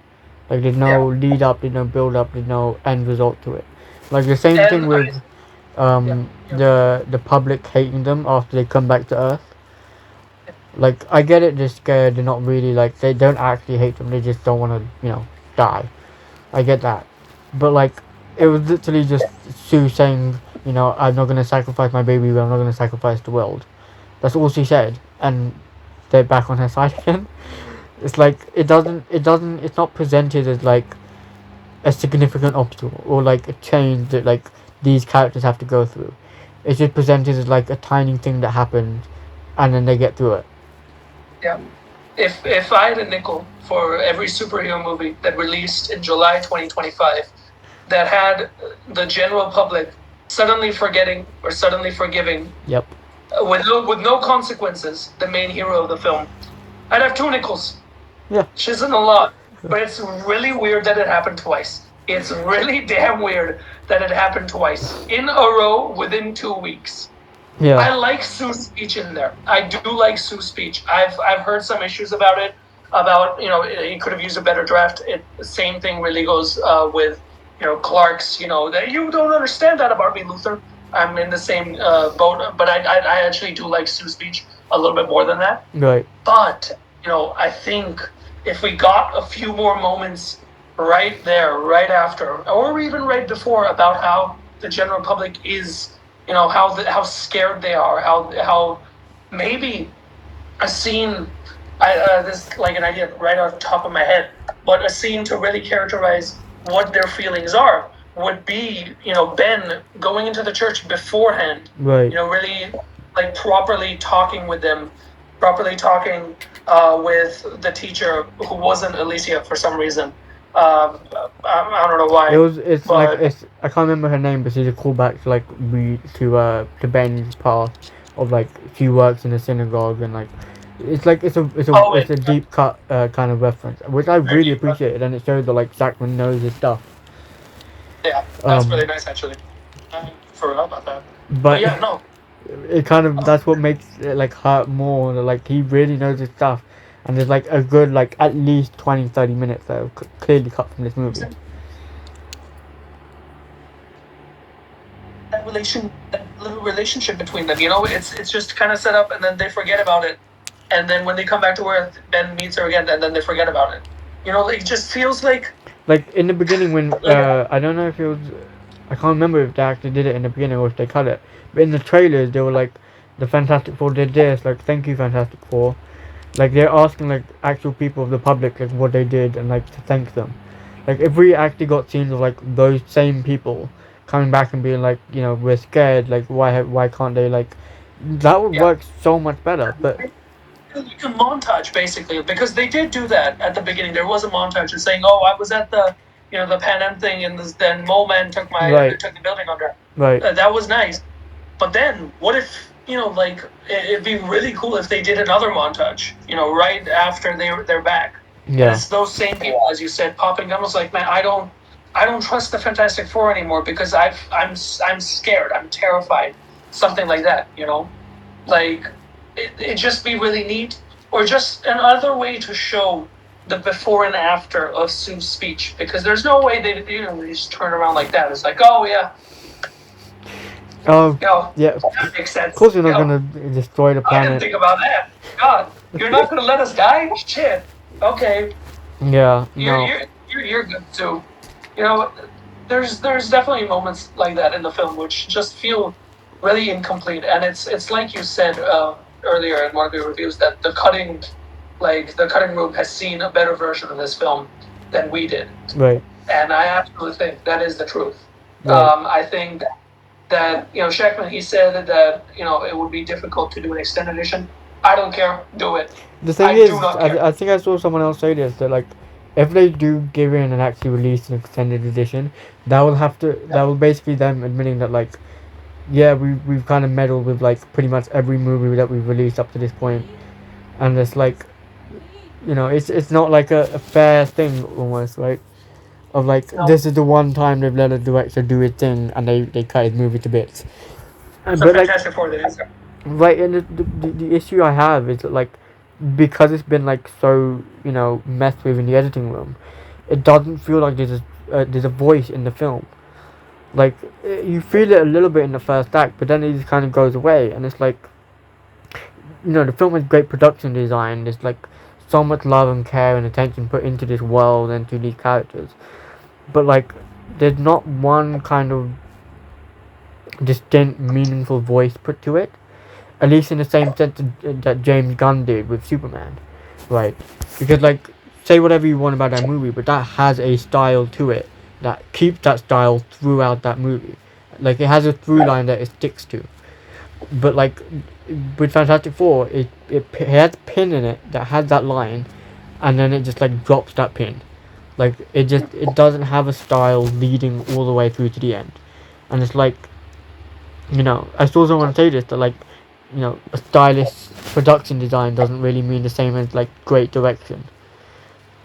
Like there's yeah, no lead up, there's no build up, there's no end result to it. Like the same thing and with yeah, the public hating them after they come back to Earth. Like I get it, they're scared, they're not really like they don't actually hate them, they just don't want to die. I get that, but like it was literally just Sue saying, I'm not gonna sacrifice my baby, but I'm not gonna sacrifice the world. That's all she said, and they're back on her side again. It's like it's not presented as like a significant obstacle or like a change that like these characters have to go through. It's just presented as like a tiny thing that happened, and then they get through it. yeah. If I had a nickel for every superhero movie that released in July 2025 that had the general public suddenly forgetting or suddenly forgiving Yep. with no consequences the main hero of the film, I'd have two nickels. Yeah. Which isn't a lot, but it's really weird that it happened twice. It's really damn weird that it happened twice in a row within 2 weeks. I Yeah. like Sue's speech in there. I do like Sue's speech. I've heard some issues about it. About he could have used a better draft. The same thing really goes with Clark's. That you don't understand that about me, Luther. I'm in the same boat, but I actually do like Sue's speech a little bit more than that. Right. But I think if we got a few more moments right there, right after, or even right before, about how the general public is, how scared they are, how maybe a scene. This is like an idea right off the top of my head, but a scene to really characterize what their feelings are would be, Ben going into the church beforehand, Right. really like properly talking with them, properly talking with the teacher who wasn't Alicia for some reason. I don't know It why, was. It's like but it's. I can't remember her name, but she's a callback to like to Ben's past of like she works in a synagogue, and like Oh, it's a deep cut kind of reference, which I very really deep cut. appreciated, and it shows that like Jackman knows his stuff. Yeah, that's Um, really nice actually. I forgot about that. But but yeah, no. it kind of that's what makes it like hurt more. Like he really knows his stuff, and there's like a good like at least 20-30 minutes that are clearly cut from this movie. That little relationship between them, it's just kind of set up, and then they forget about it, and then when they come back to Earth, Ben meets her again, and then they forget about it. It just feels Like in the beginning when like I don't know if it was I can't remember if they actually did it in the beginning or if they cut it. But in the trailers they were like the Fantastic Four did this, like thank you Fantastic Four. Like they're asking like actual people of the public like what they did and like to thank them. Like if we actually got scenes of like those same people coming back and being like, we're scared, like why can't they like that would yeah, work so much better. But like a montage basically, because they did do that at the beginning. There was a montage of saying, "Oh, I was at the Pan Am thing, and then Mole Man right, took the building under." right, That was nice. But then, what if like it'd be really cool if they did another montage, right after they're back, and yeah, it's those same people, as you said, popping. I was like, man, I don't trust the Fantastic Four anymore because I'm scared, I'm terrified, something like that, like it just be really neat, or just another way to show the before and after of Sue's speech, because there's no way they just turn around like that. It's like, oh yeah, oh yeah. that makes Of sense. course, you're not gonna destroy the I didn't planet. think about that. God, you're not gonna let us die? Shit. Okay, Yeah, you're no, you're you're good too. You know, there's definitely moments like that in the film which just feel really incomplete, and it's like you said earlier in one of your reviews that the cutting room has seen a better version of this film than we did, right, and I absolutely think that is the truth. right. I think that Shackman, he said that it would be difficult to do an extended edition. I don't care, do it. The thing I do is, not care. I think I saw someone else say this that like, if they do give in and actually release an extended edition, that will basically them admitting that like, yeah, we've kind of meddled with like pretty much every movie that we've released up to this point, and it's like, it's not like a fair thing almost, right? Of like No, this is the one time they've let a director do his thing and they cut his movie to bits. it's a But like Fantastic Four that is. right, and the issue I have is that like because it's been like so messed with in the editing room, it doesn't feel like there's a voice in the film. Like you feel it a little bit in the first act, but then it just kind of goes away, and it's like the film has great production design. There's like so much love and care and attention put into this world and to these characters, but like there's not one kind of distinct, meaningful voice put to it. At least in the same sense that James Gunn did with Superman, right? Because like, say whatever you want about that movie, but that has a style to it that keeps that style throughout that movie. Like it has a through line that it sticks to. But like with Fantastic Four, it has a pin in it that has that line, and then it just like drops that pin. Like it doesn't have a style leading all the way through to the end, and it's like I saw someone say this that like a stylish production design doesn't really mean the same as like great direction.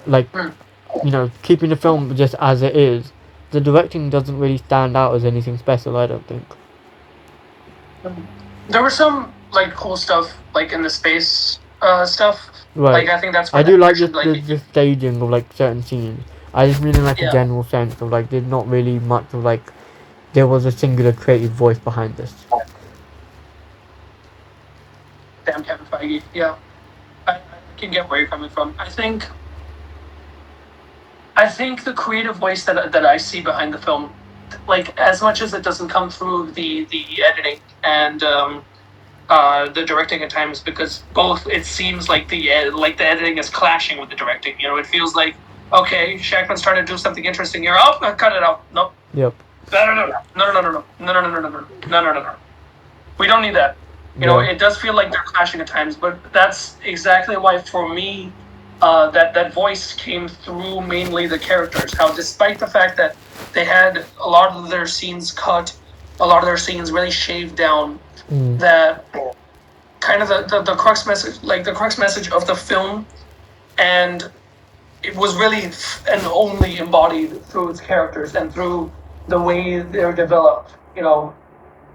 Like Hmm. keeping the film just as it is, the directing doesn't really stand out as anything special. I don't think. There was some like cool stuff like in the space stuff. Right. Like I think that's I where do the like the, direction like the, the staging of like certain scenes. I just mean in like a yeah, general sense of like there's not really much of like there was a singular creative voice behind this. damn Kevin Feige. Yeah, I can get where you're coming from. I think the creative voice that I see behind the film, like as much as it doesn't come through the editing and the directing at times, because both it seems like the editing is clashing with the directing. It feels like, okay, Shackman's trying to do something interesting here. Oh, cut it out. Nope. Yep. No. We don't need that. Yeah. It does feel like they're clashing at times, but that's exactly why, for me, that voice came through mainly the characters. How, despite the fact that they had a lot of their scenes cut, a lot of their scenes really shaved down, Mm. that kind of the crux message, like the crux message of the film, and it was really and only embodied through its characters and through the way they're developed.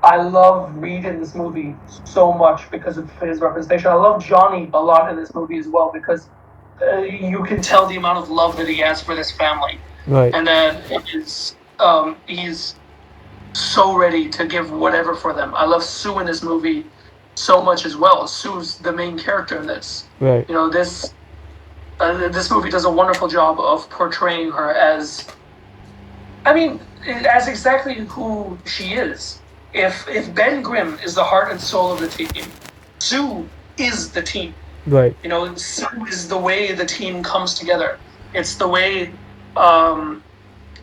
I love Reed in this movie so much because of his representation. I love Johnny a lot in this movie as well because you can tell the amount of love that he has for this family, Right. and that he's so ready to give whatever for them. I love Sue in this movie so much as well. Sue's the main character in this. Right. This movie does a wonderful job of portraying her as, I mean, as exactly who she is. If Ben Grimm is the heart and soul of the team, Sue is the team. Right. Sue is the way the team comes together. It's the way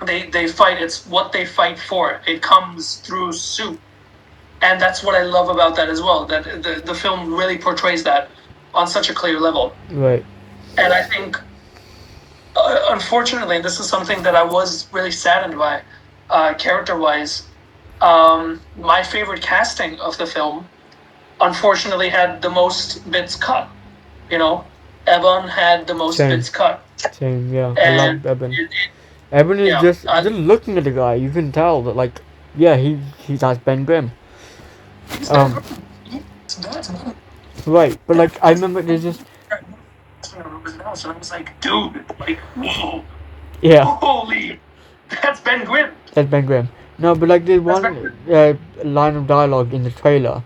they fight. It's what they fight for. It comes through Sue, and that's what I love about that as well. That the film really portrays that on such a clear level. Right. And I think, unfortunately, this is something that I was really saddened by, character-wise. My favorite casting of the film, unfortunately, had the most bits cut. Evan had the most Same. bits cut. Same, yeah. I And love Evan. Evan is just looking at the guy, you can tell that, like, yeah, he's as Ben Grimm. Right, but like I remember there's just and I was like, dude, like, whoa, yeah, holy, that's Ben Grimm. that's Ben Grimm. No, but like there's That's one line of dialogue in the trailer,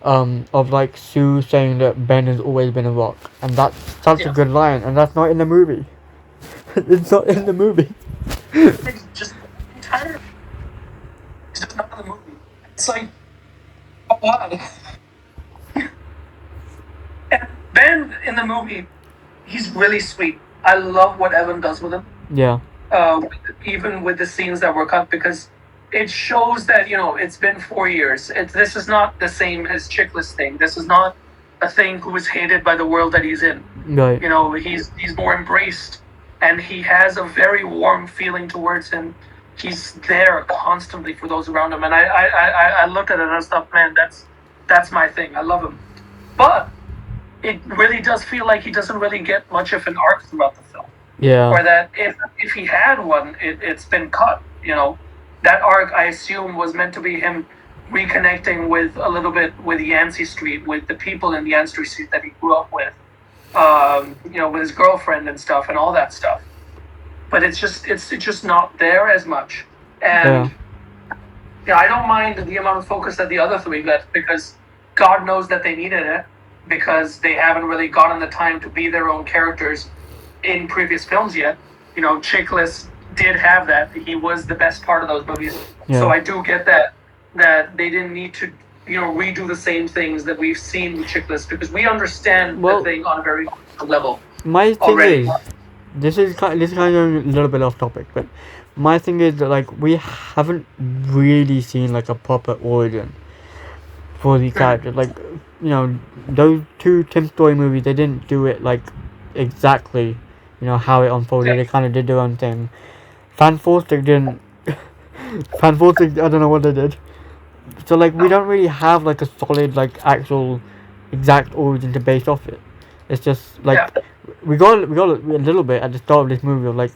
of like Sue saying that Ben has always been a rock, and that's such a good line, and that's not in the movie. It's not in the movie. It's just entire. It's just not in the movie. It's like, oh, why? And Ben in the movie, he's really sweet. I love what Evan does with him. Yeah. Even with the scenes that were cut, because it shows that it's been 4 years. This is not the same as Chickless thing. This is not a thing who is hated by the world that he's in. Right. He's more embraced, and he has a very warm feeling towards him. He's there constantly for those around him, and I looked at it and I thought, man, that's my thing. I love him, but it really does feel like he doesn't really get much of an arc throughout the film. Yeah. Or that if he had one, it's been cut. That arc, I assume, was meant to be him reconnecting with a little bit with Yancey Street, with the people in Yancey Street that he grew up with, with his girlfriend and stuff and all that stuff. But it's just not there as much. And I don't mind the amount of focus that the other three got, because God knows that they needed it, because they haven't really gotten the time to be their own characters in previous films yet. Chickless did have that. He was the best part of those movies. Yeah. So I do get that they didn't need to redo the same things that we've seen with Chickless, because we understand the thing on a very level. My thing already. is, this is kind of a little bit off topic, but my thing is that like we haven't really seen like a proper origin for the characters. Like those two Tim Story movies, they didn't do it like exactly how it unfolded. They kind of did their own thing. Fantastic didn't. Fantastic, I don't know what they did. So like we don't really have like a solid like actual exact origin to base off it. It's just like we got a little bit at the start of this movie of like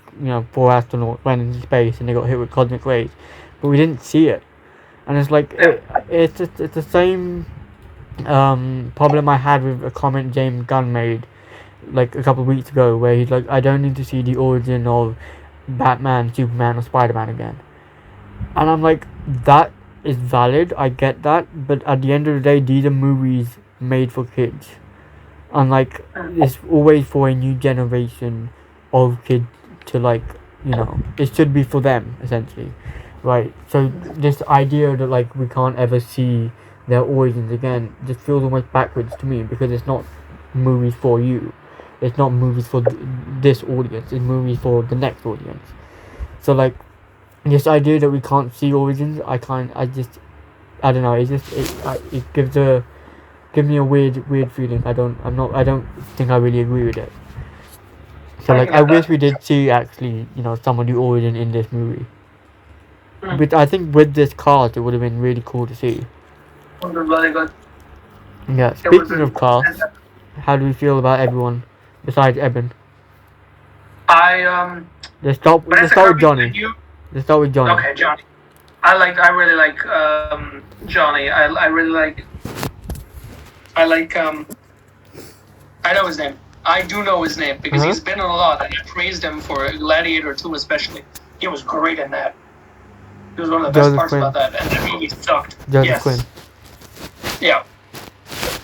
4 astronauts went into space and they got hit with cosmic rays, but we didn't see it, and it's like it's the same problem I had with a comment James Gunn made like a couple of weeks ago, where he's like, I don't need to see the origin of Batman, Superman, or Spider-Man again. And I'm like, that is valid, I get that, but at the end of the day, these are movies made for kids. And like, it's always for a new generation of kids to like, it should be for them, essentially. Right? So this idea that like, we can't ever see their origins again just feels almost backwards to me, because it's not movies for you. It's not movies for this audience. It's movies for the next audience. So like, this idea that we can't see origins, I don't know. It gives me a weird feeling. I don't think I really agree with it. So like, I wish we did see actually, some of the origin in this movie. But I think with this cast, it would have been really cool to see. Really good. Yeah. It was Speaking of cast, how do you feel about everyone besides Eben? I Let's Vanessa start with Kirby, Johnny. you Let's start with Johnny. okay, Johnny. I really like Johnny. I really like I like I know his name. I do know his name because Uh huh. he's been in a lot, and I praised him for Gladiator 2 especially. He was great in that. He was one of the best Joseph parts about Quinn. that, and that movie sucked. Joseph Quinn. Yes,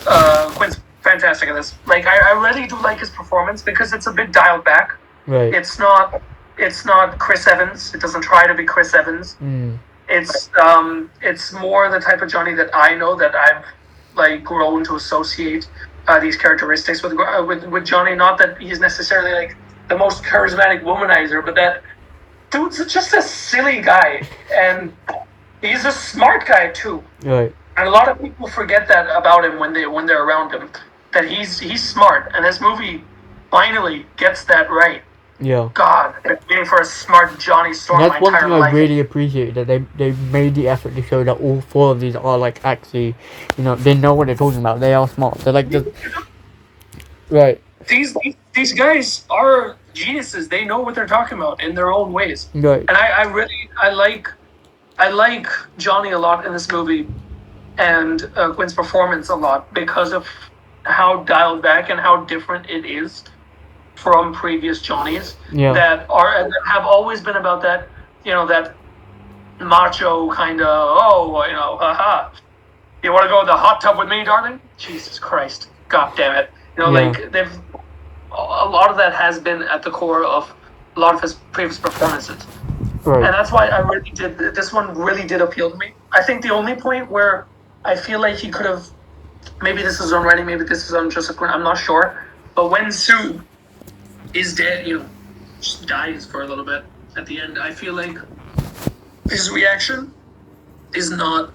yeah. Quinn's fantastic in this. Like I really do like his performance because it's a bit dialed back. Right. It's not Chris Evans. It doesn't try to be Chris Evans. Mm. It's more the type of Johnny that I know that I've like grown to associate these characteristics with Johnny. Not that he's necessarily like the most charismatic womanizer, but that dude's just a silly guy, and he's a smart guy too. Right. And a lot of people forget that about him when they're around him. That he's smart, and this movie finally gets that right. Yeah. God, I've been waiting for a smart Johnny Storm And that's my one entire thing I life. really appreciate, that they made the effort to show that all four of these are like actually, they know what they're talking about. They are smart. They're like just right. These guys are geniuses. They know what they're talking about in their own ways. Right. And I like Johnny a lot in this movie, and Quinn's performance a lot because of how dialed back and how different it is from previous Johnnies Yeah. that have always been about that, that macho kind of, haha. You want to go in the hot tub with me, darling? Jesus Christ. God damn it. Yeah. Like a lot of that has been at the core of a lot of his previous performances. Right. And that's why this one really did appeal to me. I think the only point where I feel like he could have, maybe this is on writing, maybe this is on Joseph Quinn, I'm not sure. But when Sue is dead, just dies for a little bit at the end, I feel like his reaction is not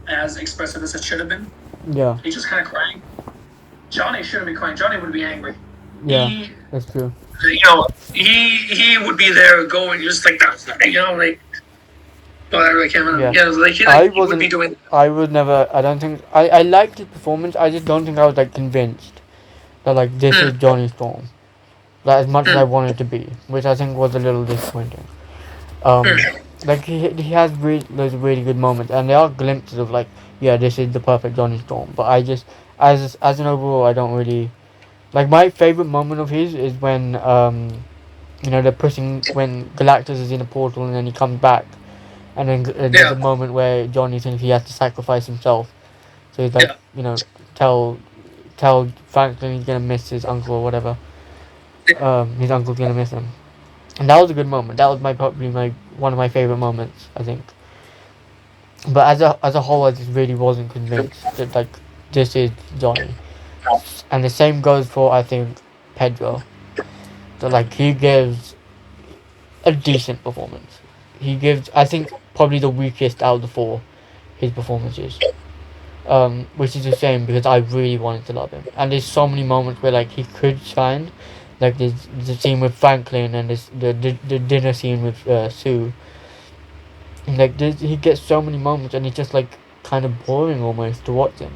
as expressive as it should have been. Yeah. He's just kind of crying. Johnny shouldn't be crying. Johnny would be angry. Yeah. That's true. He would be there going just like that, like. Well, I really can't remember. Yeah. Like he would be doing. I would never. I don't think. I liked his performance. I just don't think I was like convinced that like this is Johnny Storm, like as much as I wanted to be, which I think was a little disappointing. Like he has those really good moments, and there are glimpses of like, yeah, this is the perfect Johnny Storm. But I just, as an overall, I don't really like. My favorite moment of his is when they're pushing, when Galactus is in a portal and then he comes back, and then there's a moment where Johnny thinks he has to sacrifice himself. So he's like, tell Franklin he's gonna miss his uncle or whatever. His uncle's gonna miss him. And that was a good moment. That was probably one of my favorite moments, I think. But as a whole, I just really wasn't convinced that like this is Johnny. And the same goes for, I think, Pedro. That like he gives a decent performance. He gives, I think, probably the weakest out of the four, his performances. Which is a shame because I really wanted to love him. And there's so many moments where like he could shine. Like there's the scene with Franklin and the dinner scene with Sue. And like he gets so many moments and it's just like kind of boring almost to watch him.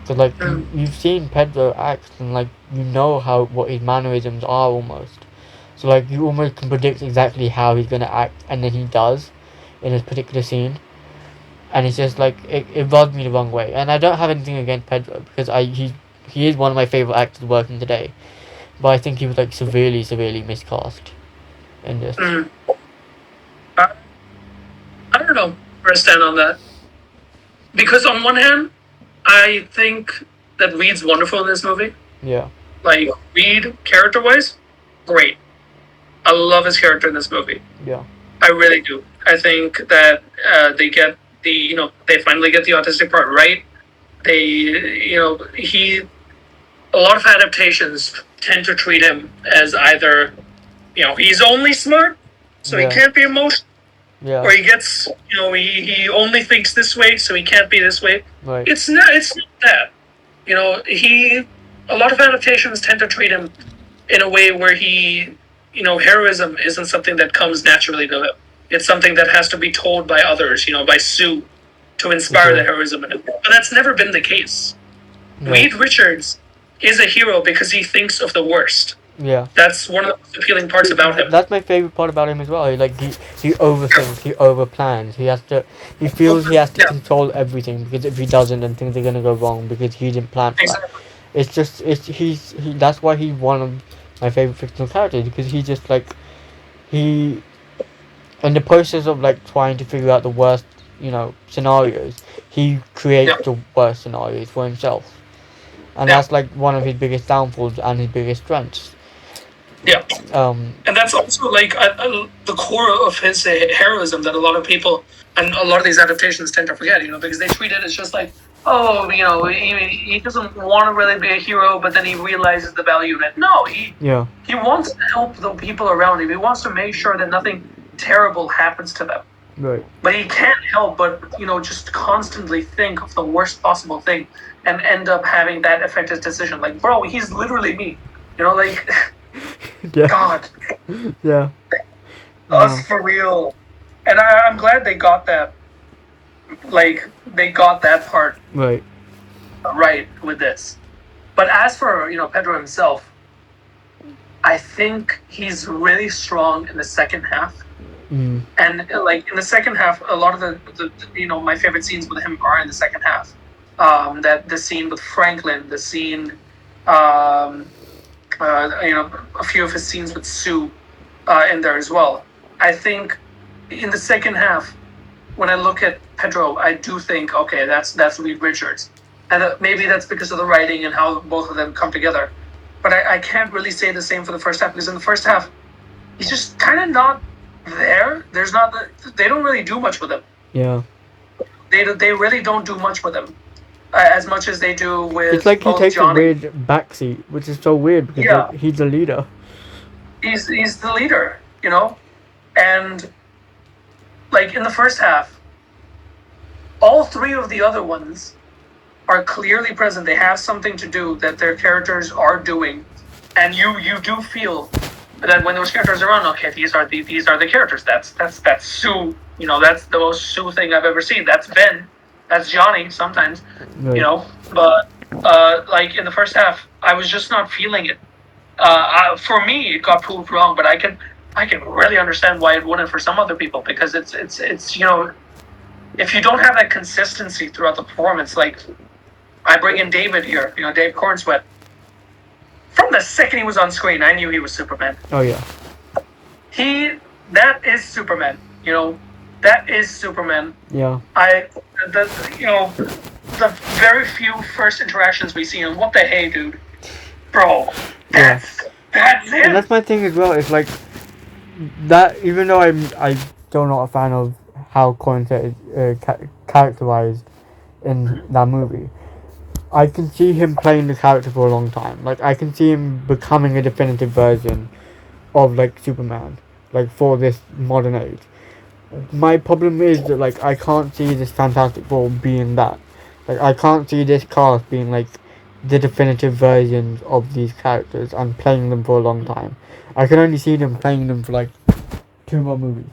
So like you've seen Pedro act and like you know what his mannerisms are almost. So like you almost can predict exactly how he's gonna act, and then he does in this particular scene. And it's just like it rubs me the wrong way. And I don't have anything against Pedro because he is one of my favorite actors working today. But I think he was like severely miscast in this. I don't know where I stand on that. Because on one hand, I think that Reed's wonderful in this movie. Yeah. Like, Reed, character-wise, great. I love his character in this movie. Yeah. I really do. I think that they finally get the autistic part right. A lot of adaptations tend to treat him as either, he's only smart, so he can't be emotional. Yeah. Or he gets, he only thinks this way, so he can't be this way. Right. It's not that. A lot of adaptations tend to treat him in a way where heroism isn't something that comes naturally to him. It's something that has to be told by others, by Sue, to inspire the heroism in him. But that's never been the case. Reed Richards is a hero because he thinks of the worst. Yeah. That's one of the most appealing parts about him. That's my favorite part about him as well. He overthinks, he overplans. He feels he has to Yeah, control everything because if he doesn't, then things are gonna go wrong because he didn't plan for that. exactly. It's just that's why he's one of my favorite fictional characters because he just like he in the process of like trying to figure out the worst scenarios, he creates Yeah, the worst scenarios for himself, and yeah, that's like one of his biggest downfalls and his biggest strengths. yeah. Um, And that's also like the core of his heroism that a lot of people and a lot of these adaptations tend to forget, because they treat it as just like, oh, he doesn't want to really be a hero, but then he realizes the value in it. No, yeah, he wants to help the people around him. He wants to make sure that nothing terrible happens to them. right, But he can't help but, just constantly think of the worst possible thing and end up having that affect his decision. Like, bro, he's literally me. Like, yeah, God, yeah, no, us for real. And I'm glad they got that. Like, they got that part right, right with this. But as for, Pedro himself, I think he's really strong in the second half. mm, And like in the second half, a lot of my favorite scenes with him are in the second half. That the scene with Franklin, the scene, um, a few of his scenes with Sue, in there as well. I think in the second half, when I look at Pedro, I do think, okay, that's Reed Richards, and maybe that's because of the writing and how both of them come together. But I can't really say the same for the first half because in the first half, he's just kind of not there. There's not they don't really do much with him. yeah. They really don't do much with him, as much as they do with It's like he both takes a Johnny. weird backseat, which is so weird because Yeah, like, he's the leader. he's the leader, and like in the first half, all three of the other ones are clearly present. They have something to do that their characters are doing, and you do feel that when those characters are around, okay, these are the characters. That's Sue. That's the most Sue thing I've ever seen. That's Ben. That's Johnny. Sometimes, Right. but like in the first half, I was just not feeling it. For me, it got proved wrong, but I can really understand why it wouldn't for some other people because it's if you don't have that consistency throughout the performance, like I bring in David here, Dave Cornsweat. From the second he was on screen, I knew he was Superman. Oh yeah. That is Superman. That is Superman. Yeah. The very few first interactions we see him. What the hey, dude, bro? Yeah. That's And it. that's my thing as well. It's like that. Even though I'm still not a fan of how Cornsett is characterized in that movie, I can see him playing the character for a long time. Like I can see him becoming a definitive version of like Superman, like for this modern age. My problem is that like I can't see this Fantastic Four being that. Like I can't see this cast being like the definitive versions of these characters and playing them for a long time. I can only see them playing them for like 2 more movies,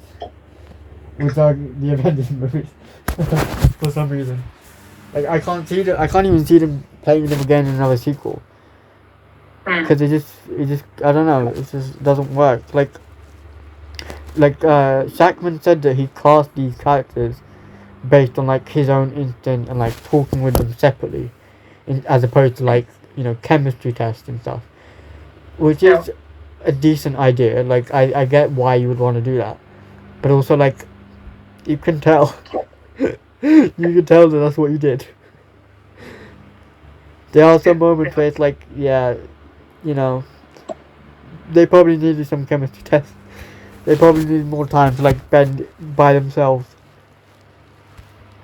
which are the Avengers movies, for some reason. Like I can't see them. I can't even see them playing them again in another sequel because it just I don't know. It just doesn't work. Like Shackman said that he cast these characters based on like his own instinct and like talking with them separately, as opposed to like chemistry tests and stuff, which is a decent idea. Like I get why you would want to do that, but also like you can tell, you can tell that that's what you did. There are some moments where it's like, yeah, they probably needed some chemistry tests. They probably need more time to like bend by themselves.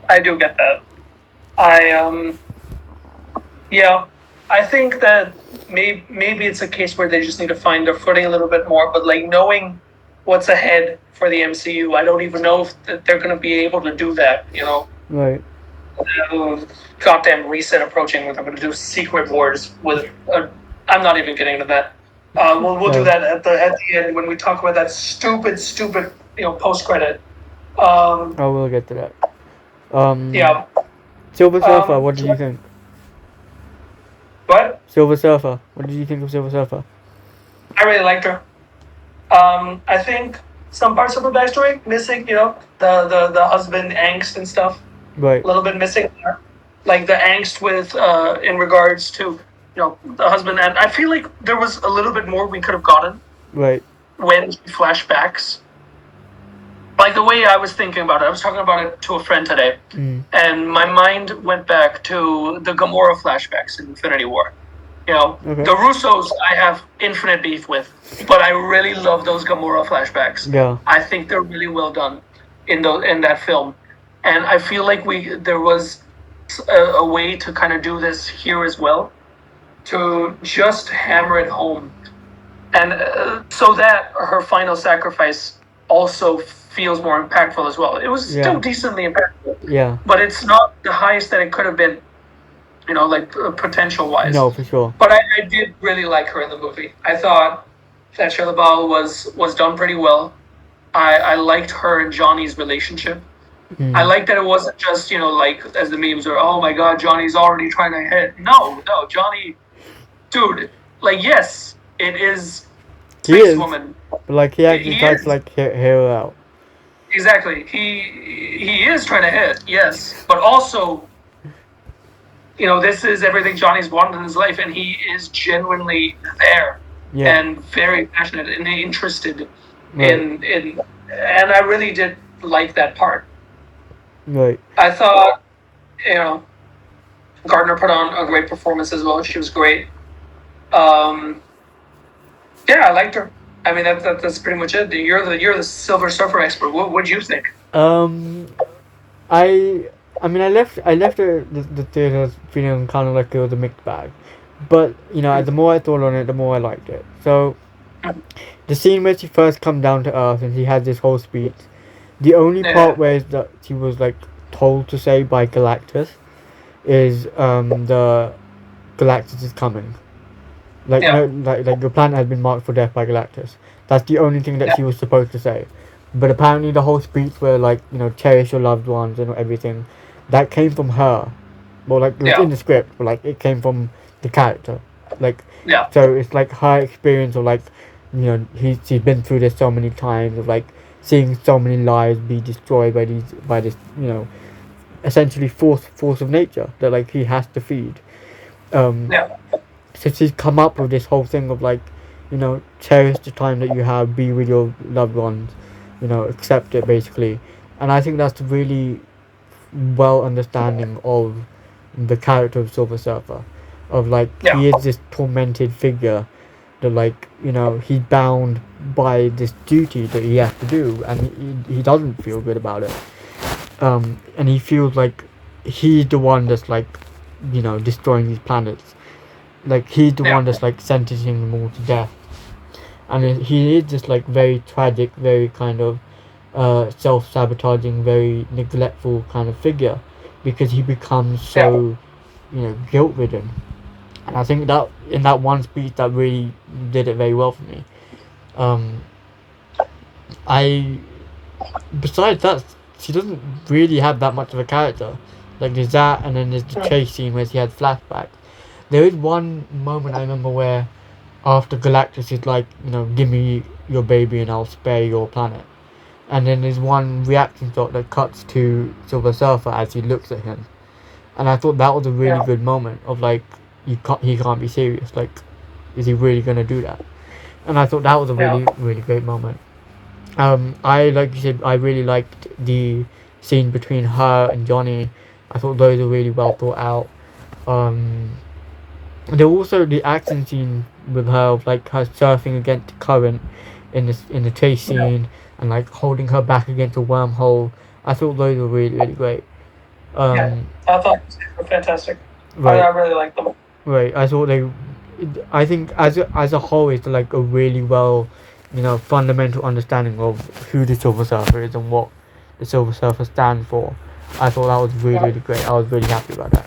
I do get that. I yeah, I think that maybe it's a case where they just need to find their footing a little bit more. But like knowing what's ahead for the MCU, I don't even know if they're going to be able to do that. Right. Goddamn reset approaching where they're going to do secret wars with. I'm not even getting into that. We'll do that at the end when we talk about that stupid post credit. I will get to that. Yeah. Silver Surfer, what do you think? Silver Surfer. What did you think of Silver Surfer? I really liked her. I think some parts of her backstory missing. The husband angst and stuff. Right, A little bit missing there. Like the angst with in regards to the husband, and I feel like there was a little bit more we could have gotten right. when flashbacks. Like the way I was thinking about it, I was talking about it to a friend today, Mm. and my mind went back to the Gamora flashbacks in Infinity War. Okay. The Russos I have infinite beef with, but I really love those Gamora flashbacks. Yeah. I think they're really well done in that film, and I feel like there was a way to kind of do this here as well, to just hammer it home, and so that her final sacrifice also feels more impactful as well. It was Yeah. still decently impactful, Yeah. but it's not the highest that it could have been, like potential wise. No, for sure. But I did really like her in the movie. I thought that Shia LaBeouf was done pretty well. I liked her and Johnny's relationship. Mm. I liked that it wasn't just like as the memes are. Oh my God, Johnny's already trying to hit. No, Johnny, dude. Like yes, it is He Space is. Woman. But like he actually He tries is. to like hear her out. Exactly. He is trying to hit. Yes, but also this is everything Johnny's wanted in his life, and he is genuinely there Yeah. and very passionate and interested Right. in, and I really did like that part. Right. I thought, Gardner put on a great performance as well. She was great. Um, yeah, I liked her. I mean, that's pretty much it. You're the Silver Surfer expert. What do you think? I mean I left the theater feeling kind of like it was a mixed bag, but the more I thought on it, the more I liked it. So the scene where she first come down to Earth and she had this whole speech, the only Yeah. part where that she was like told to say by Galactus is the Galactus is coming. Like Yeah. no, like your planet has been marked for death by Galactus. That's the only thing that she was supposed to say. But apparently the whole speech where like cherish your loved ones and everything, that came from her. Well, like it was Yeah. in the script, but like it came from the character. Like Yeah. so it's like her experience of like she's been through this so many times of like seeing so many lives be destroyed by this essentially force of nature that like he has to feed. Yeah. So she's come up with this whole thing of like, cherish the time that you have, be with your loved ones, accept it basically. And I think that's really well understanding of the character of Silver Surfer. Of like Yeah. he is this tormented figure that like, he's bound by this duty that he has to do and he doesn't feel good about it. And he feels like he's the one that's like, destroying these planets. Like he's the Yeah. one that's like sentencing them all to death, and he is just like very tragic, very kind of self-sabotaging, very neglectful kind of figure, because he becomes so guilt-ridden. And I think that in that one speech that really did it very well for me. I besides that, she doesn't really have that much of a character. Like there's that, and then there's the chase scene where she had flashbacks. There is one moment I remember where, after Galactus is like, give me your baby and I'll spare your planet. And then there's one reaction shot that cuts to Silver Surfer as he looks at him. And I thought that was a really good moment of like, he can't be serious. Like, is he really going to do that? And I thought that was a really, really great moment. Like you said, I really liked the scene between her and Johnny. I thought those were really well thought out. There also the action scene with her, of like her surfing against the current in the chase scene, and like holding her back against a wormhole. I thought those were really, really great. I thought they were fantastic. Right. I really liked them. Right. I think as a whole, it's like a really well, fundamental understanding of who the Silver Surfer is and what the Silver Surfer stands for. I thought that was really, really great. I was really happy about that.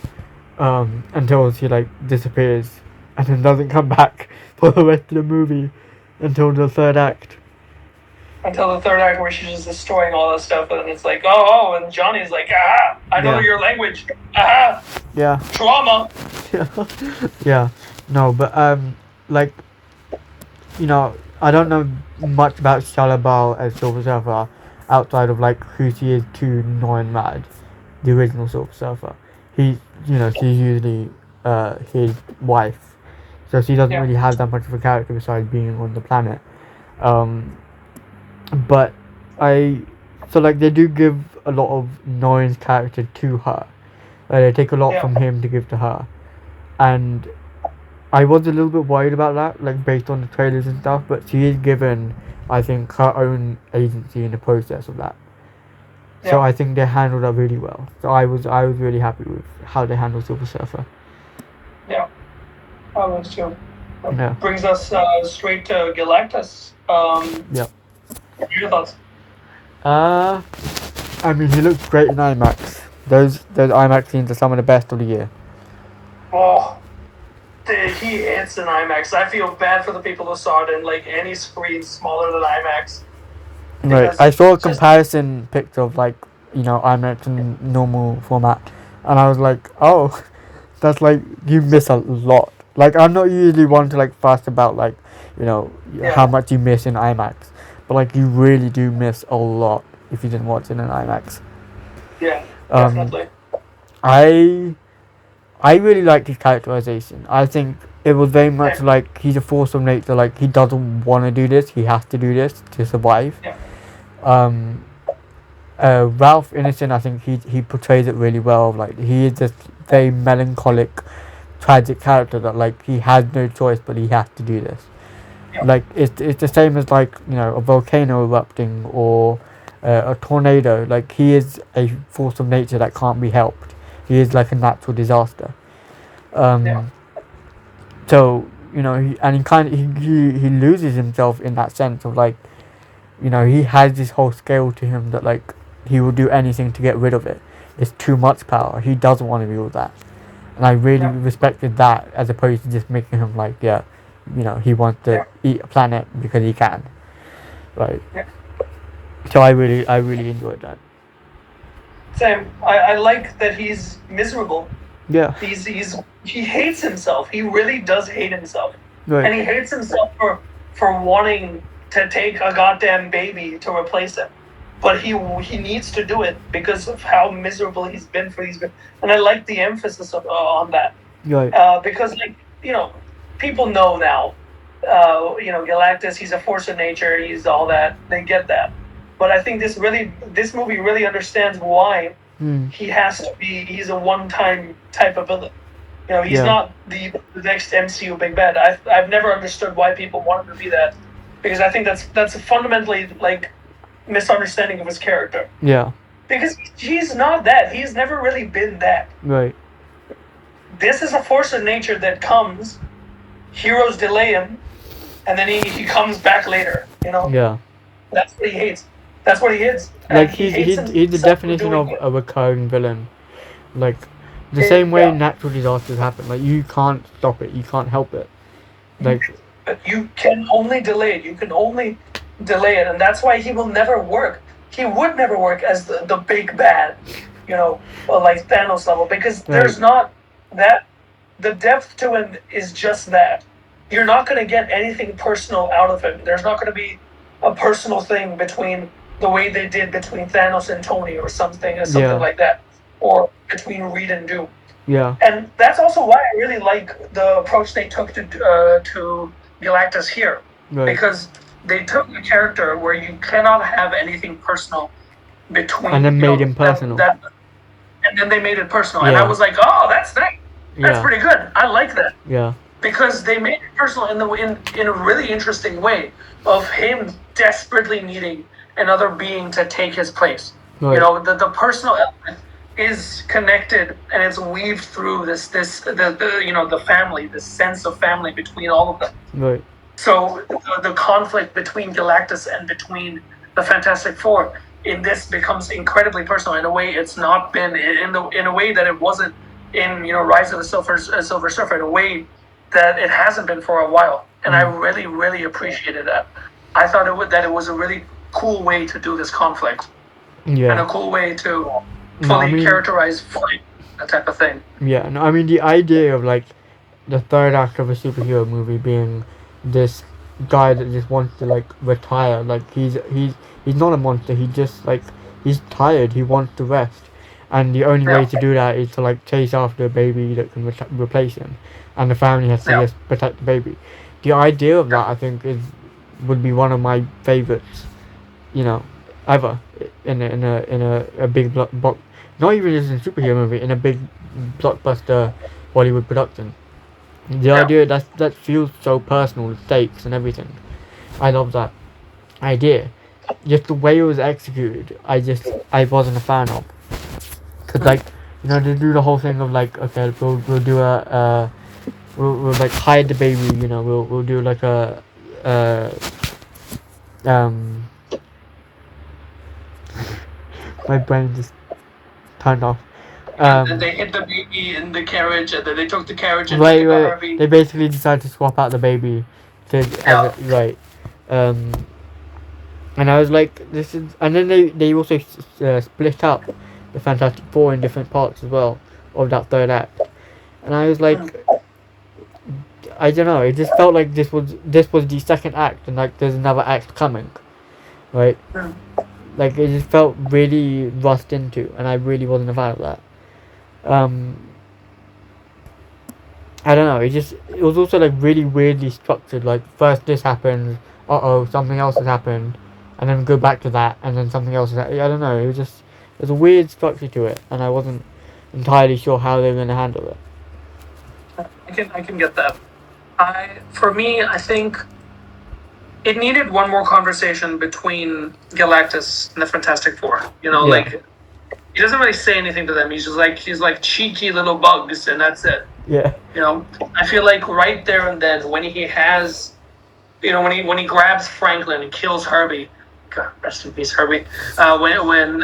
Until she like disappears and then doesn't come back for the rest of the movie until the third act. Until the third act, where she's just destroying all this stuff, and it's like, oh, and Johnny's like, I know your language, Yeah. trauma. Yeah. No, but like I don't know much about Shalabal as Silver Surfer outside of like who she is to Norman Mad, the original Silver Surfer. He, she's usually his wife, so she doesn't Yeah. really have that much of a character besides being on the planet. Um, but I, so like they do give a lot of Norman's character to her. They take a lot Yeah. from him to give to her, and I was a little bit worried about that, like based on the trailers and stuff. But she is given, I think, her own agency in the process of that. So Yeah. I think they handled that really well. So I was really happy with how they handled Silver Surfer. Yeah. I was too. Yeah. Brings us straight to Galactus. Yeah. What are your thoughts? Uh, I mean, he looks great in IMAX. Those IMAX scenes are some of the best of the year. Oh, he hits in IMAX. I feel bad for the people who saw it in like any screen smaller than IMAX. Right. Because I saw a just comparison picture of like IMAX and normal format, and I was like, oh, that's like you miss a lot. Like I'm not usually one to like fuss about like how yeah, much you miss in IMAX, but like you really do miss a lot if you didn't watch it in IMAX. yeah, Um, definitely. I I really liked his characterization. I think it was very much Same. like he's a force of nature. Like he doesn't want to do this, he has to do this to survive. Yeah, Um, Ralph Innocent, I think he portrays it really well. Like he is this very melancholic, tragic character that like he has no choice but he has to do this. yeah, Like it's the same as like a volcano erupting or a tornado. Like he is a force of nature that can't be helped. He is like a natural disaster. yeah, Um, so and he kind of he loses himself in that sense of like he has this whole scale to him that like he will do anything to get rid of it. It's too much power. He doesn't want to be all that. And I really yeah, respected that as opposed to just making him like, yeah, he wants to yeah, eat a planet because he can. Right. yeah. So I really enjoyed that. Same. I like that he's miserable. Yeah. He hates himself. He really does hate himself, and Right. he hates himself for wanting to take a goddamn baby to replace him. But he needs to do it because of how miserable he's been for these. And I like the emphasis on that Right. because like people know now. Galactus. He's a force of nature. He's all that. They get that. But I think this movie really understands why Hmm. he has to be. He's a one-time type of villain. He's Yeah. not the next MCU big bad. I've never understood why people want him to be that, because I think that's a fundamentally like misunderstanding of his character. Yeah. Because he's not that. He's never really been that. Right. This is a force of nature that comes. Heroes delay him, and then he comes back later. Yeah. That's what he hates. That's what he is. Like And he he's hates he's, he's the himself for definition doing of it. a recurring villain. Like the same way Yeah. natural disasters happen. Like you can't stop it. You can't help it. Like But you can only delay it. You can only delay it, and that's why he will never work. He would never work as the big bad, like Thanos level, because there's not that. The depth to him is just that. You're not going to get anything personal out of him. There's not going to be a personal thing between the way they did between Thanos and Tony, or something Yeah. like that, or between Reed and Doom. yeah. And that's also why I really like the approach they took to Galactus here, Right. because they took a character where you cannot have anything personal between, And then made him personal. and then they made it personal, and I Yeah. was like, oh, that's nice. That's Yeah. pretty good. I like that, Yeah. because they made it personal in a really interesting way of him desperately needing another being to take his place. Right. The personal element is connected, and it's weaved through the family, this sense of family between all of them. Right. So the conflict between Galactus and between the Fantastic Four in this becomes incredibly personal in a way it's not been in a way that it wasn't in Rise of the Silver Surfer, in a way that it hasn't been for a while, and I really, really appreciated that. I thought that it was a really cool way to do this conflict, and a Yeah. cool way to No, I fully mean, characterize flight, that type of thing. yeah. No, I mean the idea of like the third act of a superhero movie being this guy that just wants to like retire. Like he's not a monster. He just like he's tired. He wants to rest, and the only way Yeah. to do that is to like chase after a baby that can replace him, and the family has to Yeah. just protect the baby. The idea of that I think is would be one of my favorites. You know, ever in a big block. Not even just in a superhero movie, in a big blockbuster Hollywood production. The Yeah. idea that feels so personal, the stakes and everything. I love that idea. Just the way it was executed, I wasn't a fan of. Cause like they do the whole thing of like okay we'll do we'll like hide the baby, we'll do like a uh um my brain just turned off. And then Um they hit the baby in the carriage, and then they took the carriage and right, took out right. Harvey. They basically decided to swap out the baby to as Yeah. a, right. Um And I was like, this is. And then they also split up the Fantastic Four in different parts as well of that third act. And I was like, Mm. I don't know. It just felt like this was the second act, and like there's another act coming, right? Mm. Like it just felt really rushed into, and I really wasn't a fan of that. Um, I don't know. It was also like really weirdly structured. Like first this happens, something else has happened, and then go back to that, and then something else. I don't know. It was just there's a weird structure to it, and I wasn't entirely sure how they were going to handle it. I can get that. For me, I think it needed one more conversation between Galactus and the Fantastic Four. Yeah. Like he doesn't really say anything to them. He's like cheeky little bugs, and that's it. Yeah. I feel like right there and then when he has, when he grabs Franklin and kills Herbie. God, rest in peace, Herbie. When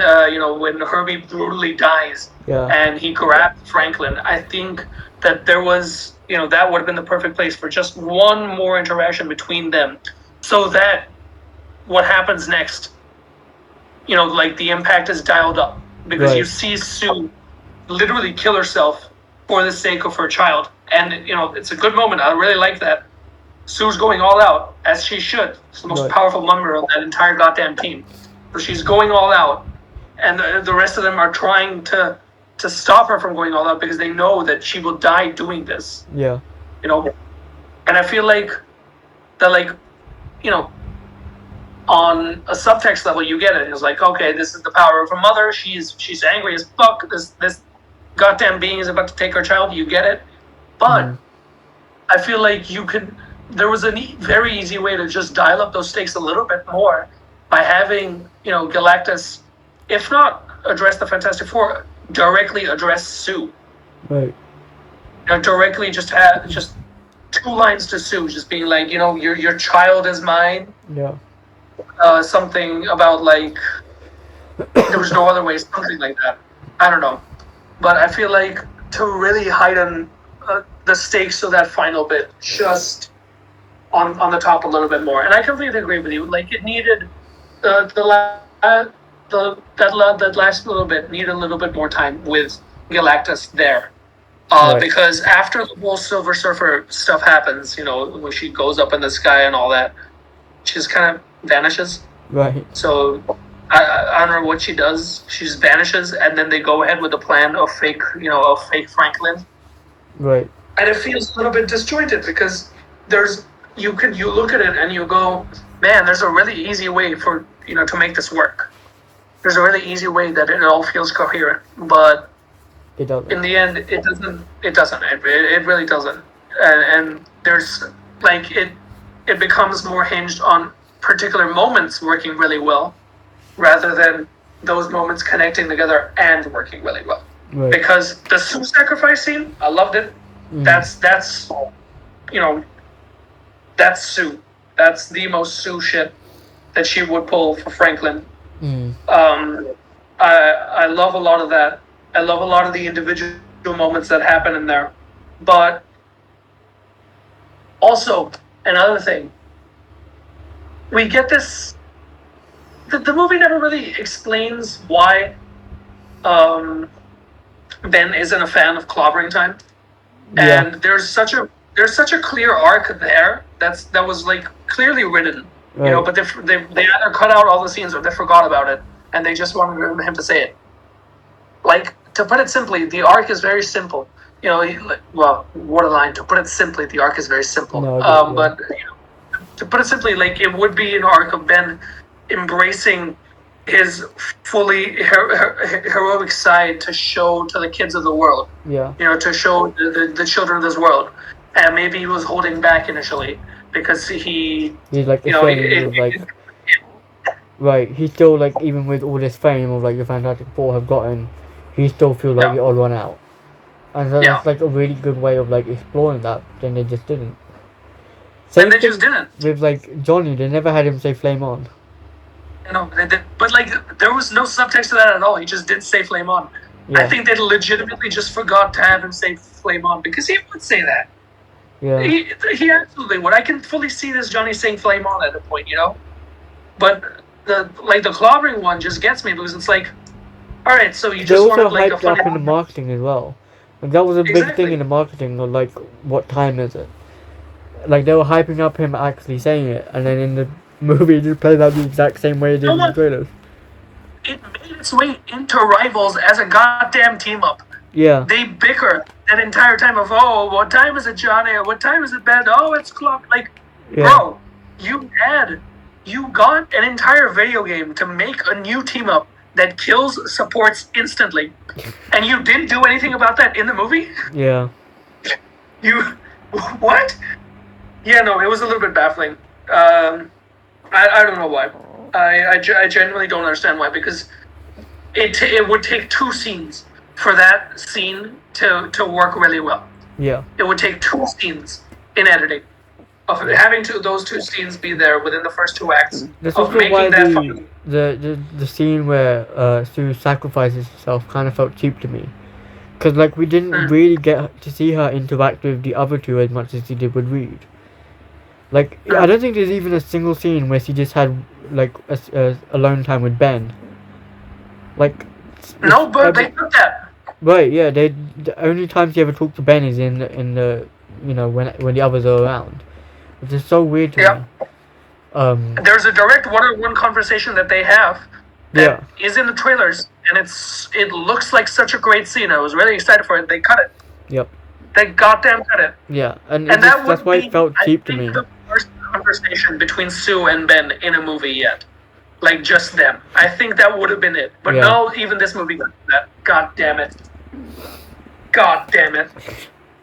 Herbie brutally dies, Yeah. and he grabbed Franklin, I think that there was, that would have been the perfect place for just one more interaction between them, so that what happens next, like the impact is dialed up, because you Right. see Sue literally kill herself for the sake of her child, and it's a good moment. I really like that. Sue's going all out, as she should. She's the most Right. powerful member of that entire goddamn team. So she's going all out, and the rest of them are trying to stop her from going all out because they know that she will die doing this. Yeah. And I feel like that, like, on a subtext level, you get it. It's like, okay, this is the power of her mother. She's angry as fuck. This goddamn being is about to take her child. You get it, but Mhm. I feel like there was a very easy way to just dial up those stakes a little bit more by having, Galactus, if not address the Fantastic Four, directly address Sue. Right. Directly just have just 2 lines to Sue, just being like, your child is mine. Yeah. Something about like there was no other way, something like that. I don't know, but I feel like to really heighten the stakes of that final bit, just on the top a little bit more. And I completely agree with you. Like it needed that last little bit needed a little bit more time with Galactus there. Right. Because after the whole Silver Surfer stuff happens, when she goes up in the sky and all that, she just kind of vanishes. Right. So I don't know what she does. She just vanishes, and then they go ahead with the plan of fake Franklin, Right. and it feels a little bit disjointed because you look at it and you go, man, there's a really easy way for to make this work. There's a really easy way that it all feels coherent, but It doesn't. in the end, it doesn't. It doesn't. It really doesn't. And there's like it becomes more hinged on particular moments working really well, rather than those moments connecting together and working really well. Right. Because the Sue sacrifice scene, I loved it. Mm. That's that's Sue. That's the most Sue shit that she would pull for Franklin. Mm. I love a lot of that. I love a lot of the individual moments that happen in there. But also, another thing, we get this. The movie never really explains why Ben isn't a fan of clobbering time. Yeah. and there's such a clear arc there that was like clearly written, Right. but they either cut out all the scenes or they forgot about it and they just wanted him to say it. Like, to put it simply, the arc is very simple. Well, borderline. To put it simply, the arc is very simple. No, I get it, yeah. But to put it simply, like, it would be an arc of Ben embracing his fully heroic side to show to the kids of the world. Yeah. To show the children of this world. And maybe he was holding back initially because He's like you know, ashamed of like. Right. He still like even with all this fame of like the Fantastic Four have gotten, he still feels like Yeah. the odd one out. And so Yeah. that's like a really good way of like exploring that. Then they just didn't. And they just didn't. With like Johnny, they never had him say "flame on." They did, but like there was no subtext to that at all. He just did say "flame on." Yeah. I think they legitimately just forgot to have him say "flame on" because he would say that. Yeah. He absolutely would. I can fully see this Johnny saying "flame on" at a point, But the clobbering one just gets me because it's like, all right, so you They just also wanted like a hyped funny. up in the marketing as well. Like that was a big Exactly. thing in the marketing of like what time is it? Like they were hyping up him actually saying it, and then in the movie it just plays out the exact same way it did in the trailers. It made its way into Rivals as a goddamn team up. Yeah. They bicker that entire time of, oh, what time is it, Johnny? What time is it, Ben? Oh, it's clock. Like, Yeah. bro, you got an entire video game to make a new team up that kills supports instantly, and you didn't do anything about that in the movie? Yeah. What? Yeah, no, it was a little bit baffling. I don't know why. I genuinely don't understand why, because it would take two scenes for that scene to work really well. Yeah. It would take two scenes in editing of having those two scenes be there within the first two acts That's of also making why that fun. the scene where Sue sacrifices herself kind of felt cheap to me. Because like we didn't really get to see her interact with the other two as much as she did with Reed. Like I don't think there's even a single scene where she just had like a alone time with Ben. Like No, but they took that. Right, yeah. The only time she ever talked to Ben is in the when the others are around, which is so weird to me. There's a direct one-on-one conversation that they have that is in the trailers, and it looks like such a great scene. I was really excited for it. They cut it. Yep. They goddamn cut it. Yeah, and that's why it felt cheap to me. The first conversation between Sue and Ben in a movie yet. Like, just them. I think that would have been it. But no, even this movie got that. God damn it. God damn it.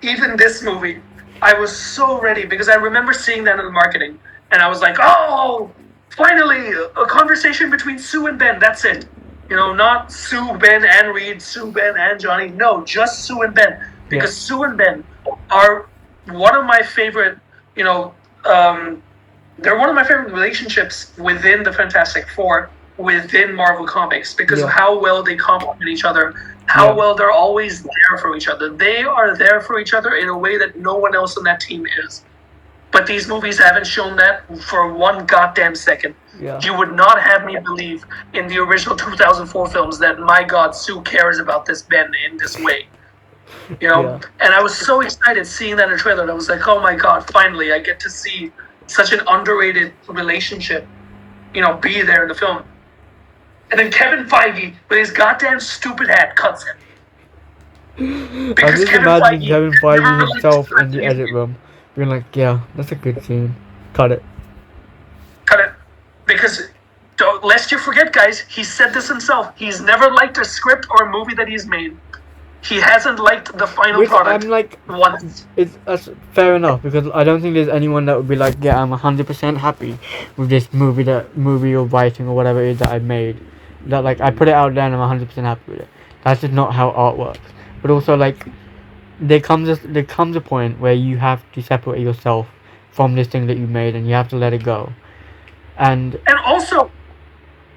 Even this movie, I was so ready because I remember seeing that in the marketing. And I was like, oh, finally, a conversation between Sue and Ben. That's it. Not Sue, Ben, and Reed, Sue, Ben, and Johnny. No, just Sue and Ben. Because Sue and Ben are one of my favorite, they're one of my favorite relationships within the Fantastic Four, within Marvel Comics, because of how well they complement each other, how well they're always there for each other. They are there for each other in a way that no one else on that team is. But these movies haven't shown that for one goddamn second. Yeah. You would not have me believe in the original 2004 films that, my God, Sue cares about this Ben in this way. And I was so excited seeing that in the trailer. And I was like, oh my God, finally, I get to see such an underrated relationship, be there in the film. And then Kevin Feige, with his goddamn stupid hat, cuts it. I just imagine Kevin Feige himself in the edit room being like, yeah, that's a good scene. Cut it. Cut it. Because, lest you forget, guys, he said this himself. He's never liked a script or a movie that he's made. He hasn't liked the final product. I'm like, once. That's fair enough, because I don't think there's anyone that would be like, yeah, I'm 100% happy with this movie or writing or whatever it is that I made. That like I put it out there and I'm 100% happy with it. That's just not how art works. But also like, there comes a point where you have to separate yourself from this thing that you made and you have to let it go. And also,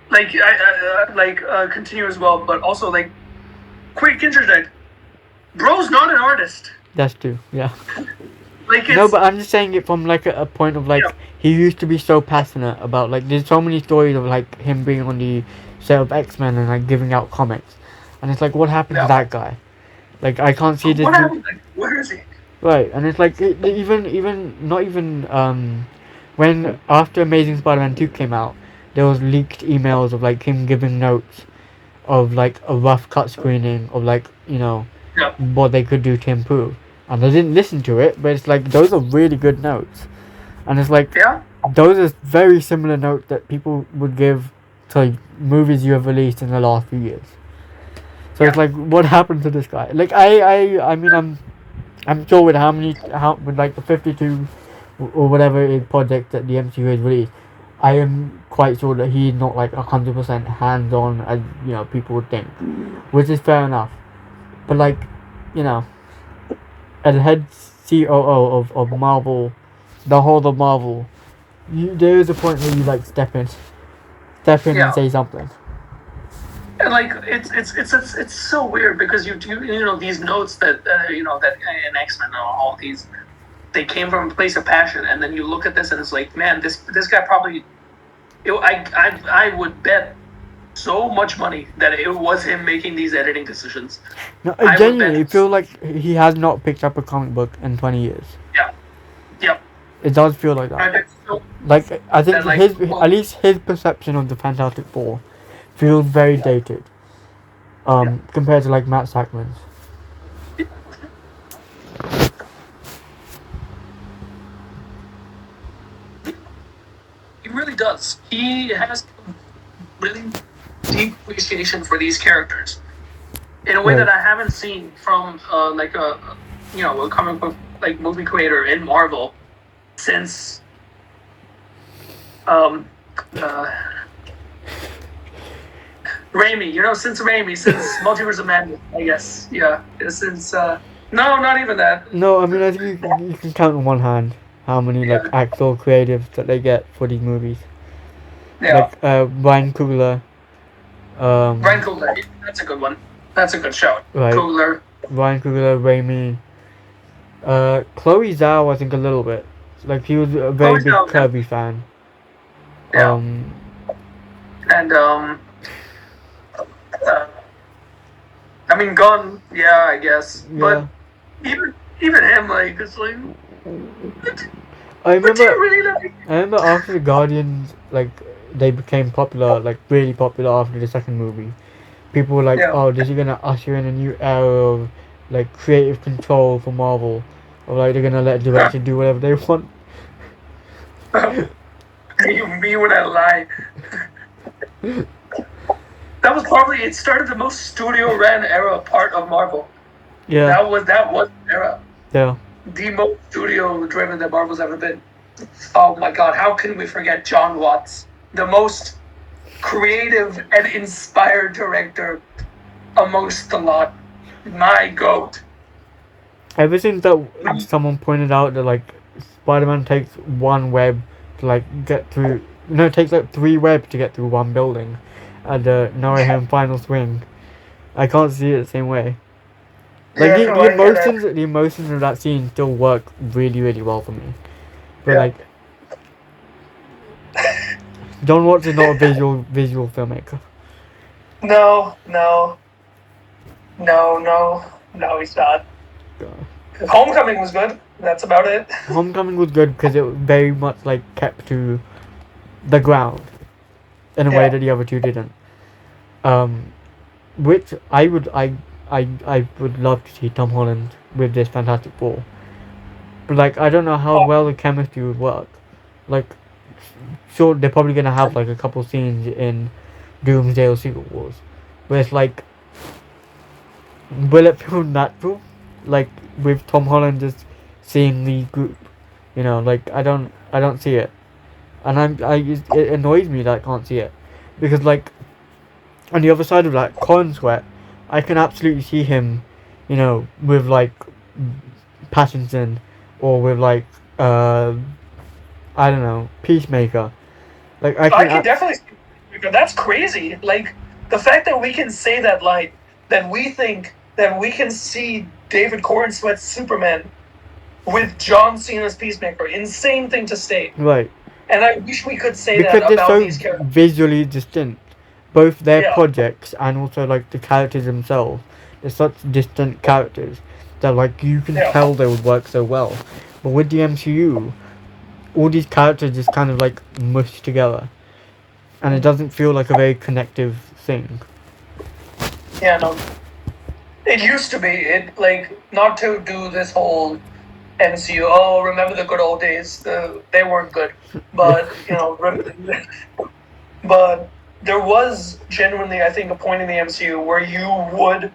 like continue as well, but also like, quick interject. Bro's not an artist. That's true, yeah. Like no, but I'm just saying it from like a point of like, he used to be so passionate about like, there's so many stories of like him being on the set of X-Men and like giving out comics, and it's like, what happened to that guy? Like I can't see this. What happened? Where is he? Right, and it's like even not even when after Amazing Spider-Man 2 came out, there was leaked emails of like him giving notes of like a rough cut screening of like Yeah. what they could do to improve, and I didn't listen to it, but it's like those are really good notes, and it's like Yeah. those are very similar notes that people would give to movies you have released in the last few years. So it's Yeah. like, what happened to this guy? Like I mean I'm sure with how with like the 52 or whatever is project that the MCU has released, I am quite sure that he's not like 100% hands on as people would think, which is fair enough. But like, you know, as head COO of Marvel, the whole of Marvel, there is a point where you like step in and Yeah. say something. And like it's so weird because these notes that that in X-Men and all these, they came from a place of passion, and then you look at this and it's like, man, this guy probably, I would bet so much money that it was him making these editing decisions. No, I I would genuinely bet. feel like he has not picked up a comic book in 20 years. Yeah. Yep. It does feel like I that. bet so Like I think that like, his well, at least his perception of the Fantastic Four feels very yeah. dated. Yeah. Compared to like Matt Sackman's. He really does. He has really deep appreciation for these characters in a way Right. that I haven't seen from like a comic book like movie creator in Marvel since um uh, Raimi. Since Raimi, since Multiverse of Madness, I guess. Yeah, since no, not even that. No, I mean I think you can count on one hand how many like Yeah, actual creatives that they get for these movies. yeah. Like Ryan Coogler, Brian um, Coogler, that's a good one. That's a good shout. right? Coogler. Ryan Coogler, Raimi, Chloe Zhao, I think a little bit. Like he was a very Chloe big Zhao, Kirby fan. yeah, Um, and uh, I mean, Gunn, yeah, I guess, yeah. but even him, like, it's like, what? I What do you remember really like? I remember after the Guardians, like they became popular, like really popular after the second movie. People were like, Yeah. "Oh, this is gonna usher in a new era of like creative control for Marvel, or like they're gonna let directors do whatever they want." Me when I lie. That was probably, it started the most studio ran era part of Marvel. Yeah, That was the era. yeah. The most studio driven that Marvel's ever been. Oh my god, how can we forget John Watts? The most creative and inspired director amongst the lot. My goat. Ever since that someone pointed out that like Spider-Man takes one web to like get through, it takes like three webs to get through one building, at the No Way Home final swing. I can't see it the same way. Like Yeah, no, I get it. the emotions of that scene still work really, really well for me. But Yeah. like, John Watts is not a visual filmmaker. No, no, no, he's not. Homecoming was good. That's about it. Homecoming was good because it very much like kept to the ground in a way Yeah. that the other two didn't. Which I would love to see Tom Holland with this Fantastic Four. But like I don't know how Oh, well the chemistry would work. Like, sure they're probably gonna have like a couple scenes in Doomsday or Secret Wars, where it's like, will it feel natural? Like with Tom Holland just seeing the group, like I don't see it, and it annoys me that I can't see it, because like on the other side of that, Colin Sweat, I can absolutely see him, with like Pattinson, or with like I don't know, Peacemaker. Like I I can, can definitely see. That's crazy. Like the fact that we can say that, like that we think that we can see David Cornsweat's Superman with John Cena's Peacemaker. Insane thing to state. right, And I wish we could say because that they're about so these characters. visually distinct, both their Yeah. projects and also like the characters themselves. They're such distant characters that like you can Yeah. tell they would work so well. But with the MCU, all these characters just kind of like mush together, and it doesn't feel like a very connective thing. Yeah, no. It used to be it like not to do this whole MCU. Oh, remember the good old days? They weren't good, but but there was genuinely, I think, a point in the MCU where you would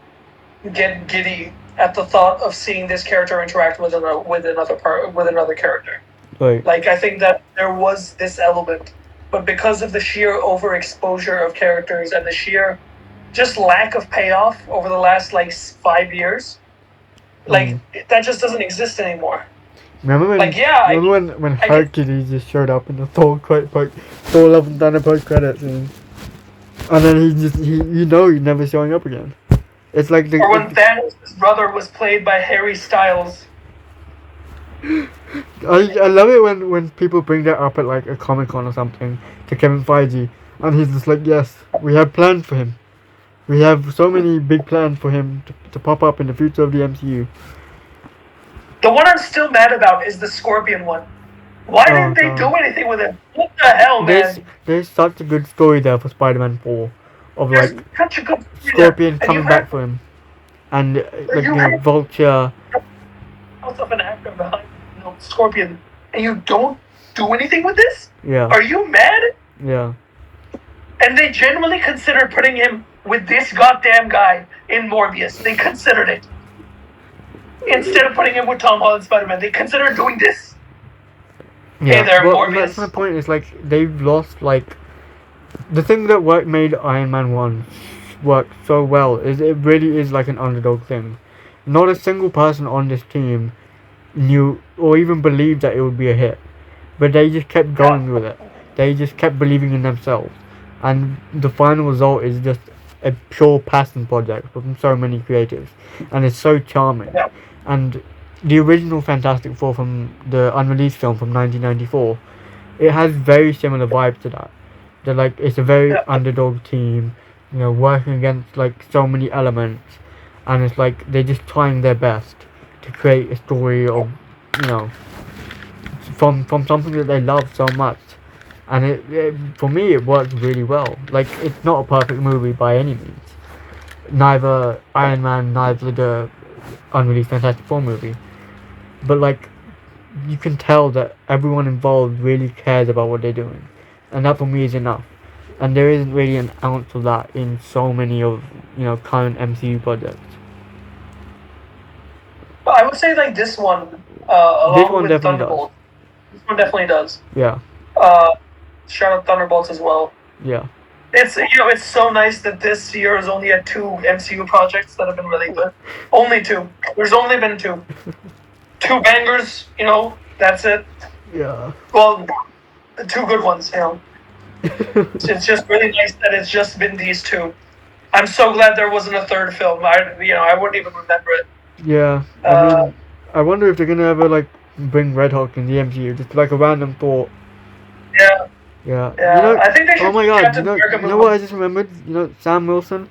get giddy at the thought of seeing this character interact with another character. Right. Like I think that there was this element, but because of the sheer overexposure of characters and the sheer just lack of payoff over the last like 5 years, like that just doesn't exist anymore. Remember when? Like yeah, Remember when I get, Hercules just showed up in the Thor Love and Thunder post credits scene, and then he's never showing up again. It's like or when Thanos' brother was played by Harry Styles. I love it when people bring that up at like a Comic Con or something to Kevin Feige, and he's just like, yes, we have plans for him. We have so many big plans for him to pop up in the future of the MCU. The one I'm still mad about is the Scorpion one. Why didn't they do anything with it? What the hell, man? There's such a good story there for Spider-Man 4, of There's like such a good Scorpion coming back for him, and like Vulture. Of an actor behind Scorpion, and you don't do anything with this? Yeah. Are you mad? Yeah. And they genuinely considered putting him with this goddamn guy in Morbius. They considered it. Instead of putting him with Tom Holland Spider-Man, they considered doing this. Yeah. Hey there, well, Morbius. that's my point. Is like they've lost like the thing that made Iron Man 1 work so well is it really is like an underdog thing. Not a single person on this team knew or even believed that it would be a hit, but they just kept going with it. They just kept believing in themselves, and the final result is just a pure passion project from so many creatives, and it's so charming. Yeah. And the original Fantastic Four from the unreleased film from 1994, it has very similar vibes to that. They're like it's a very underdog team, working against like so many elements, and it's like they're just trying their best to create a story of, from something that they love so much, and it for me it works really well. Like it's not a perfect movie by any means. Neither Iron Man, neither the unreleased Fantastic Four movie, but like you can tell that everyone involved really cares about what they're doing, and that for me is enough. And there isn't really an ounce of that in so many of current MCU projects. But I would say like this one, along with Thunderbolt. This one definitely does. Yeah. Shout out Thunderbolts as well. Yeah. It's it's so nice that this year has only had 2 MCU projects that have been really good. Only 2. There's only been 2. 2 bangers, that's it. Yeah. Well, the 2 good ones, It's just really nice that it's just been these 2. I'm so glad there wasn't a third film. I wouldn't even remember it. Yeah. I mean, I wonder if they're gonna ever like bring Red Hulk in the MCU. Just like a random thought. Yeah. Yeah. I think they should. Oh my god! You know what I just remembered? Sam Wilson,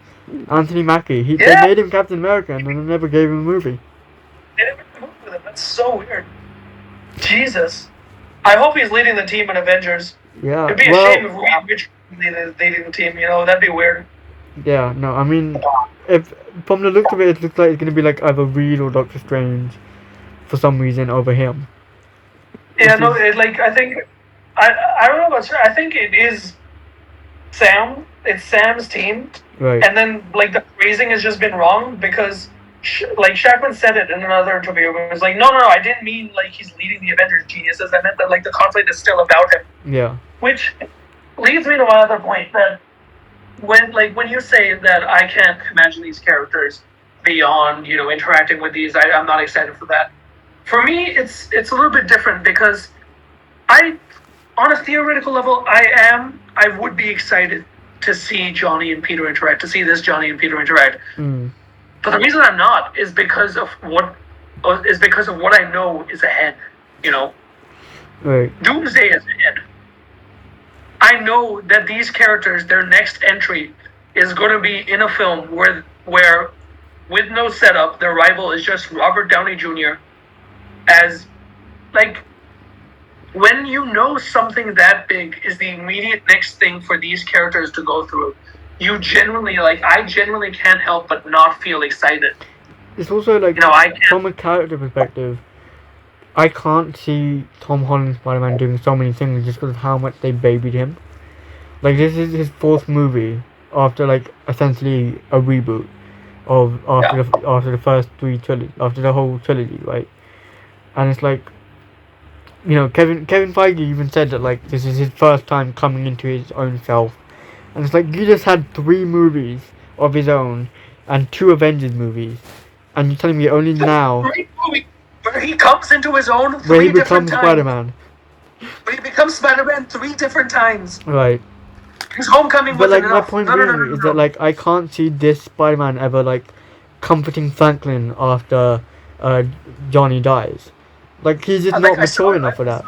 Anthony Mackie. They made him Captain America, and then they never gave him a movie. They never moved with him. That's so weird. Jesus. I hope he's leading the team in Avengers. Yeah. It'd be a shame if Reed Richards leading the team. That'd be weird. Yeah. No. I mean, if from the look of it, it looks like it's gonna be like either Reed or Doctor Strange, for some reason over him. Yeah. No. I think. I don't know about sure. I think it is Sam. It's Sam's team. Right. And then the phrasing has just been wrong because Shackman said it in another interview. It was like, no, I didn't mean he's leading the Avengers geniuses. I meant that the conflict is still about him. Yeah. Which leads me to my other point that when you say that I can't imagine these characters beyond interacting with these, I'm not excited for that. For me, it's a little bit different because on a theoretical level, I would be excited to see Johnny and Peter interact, to see this Johnny and Peter interact. But the reason I'm not is because of what I know is ahead. Right. Doomsday is ahead. I know that these characters, their next entry is going to be in a film where with no setup. Their rival is just Robert Downey Jr. as, like, when you know something that big is the immediate next thing for these characters to go through, you genuinely, like, I genuinely can't help but not feel excited. It's also like, You know, I can't. from a character perspective, I can't see Tom Holland Spider-Man doing so many things just because of how much they babied him. Like, this is his fourth movie after, like, essentially a reboot of after the first three trilogy, after the whole trilogy, right? And it's like, you know, Kevin Feige even said that, like, this is his first time coming into his own self, and it's like, you just had three movies of his own and two Avengers movies, and you're telling me only now Great movie where he comes into his own where he three different becomes times. Spider-Man, Where he becomes Spider-Man three different times. right? His Homecoming But was like, my enough. point No, no, no, being no, is no. that, like, I can't see this Spider-Man ever, like, comforting Franklin after Johnny dies. Like, he's just not mature enough for that.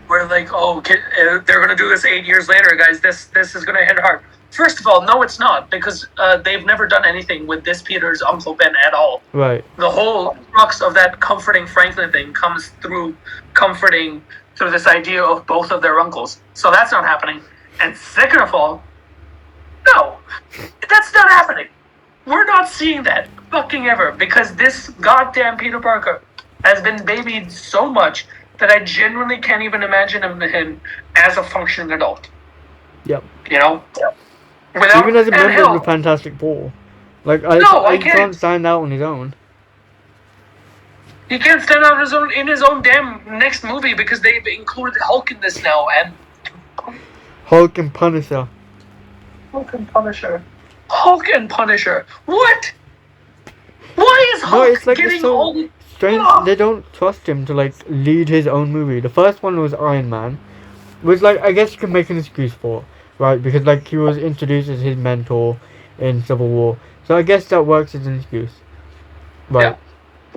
We're like, oh, they're gonna do this 8 years later, guys. This is gonna hit hard. First of all, no, it's not, because they've never done anything with this Peter's Uncle Ben at all. Right. The whole crux of that comforting Franklin thing comes through comforting through this idea of both of their uncles. So that's not happening. And second of all, no, that's not happening. We're not seeing that fucking ever, because this goddamn Peter Parker has been babied so much that I genuinely can't even imagine him as a functioning adult. Yep. You know? Without, even as a and member hell, of the Fantastic Four. Like, No, I he can't. can't stand out on his own. he can't stand out in his own damn next movie because they've included Hulk in this now, and Hulk and Punisher. Hulk and Punisher. Hulk and Punisher. What? Why is No, Hulk it's like, it's getting so all the... strange. Ugh. They don't trust him to, like, lead his own movie. The first one was Iron Man, which, like, I guess you can make an excuse for, right? Because, like, he was introduced as his mentor in Civil War, so I guess that works as an excuse. Right.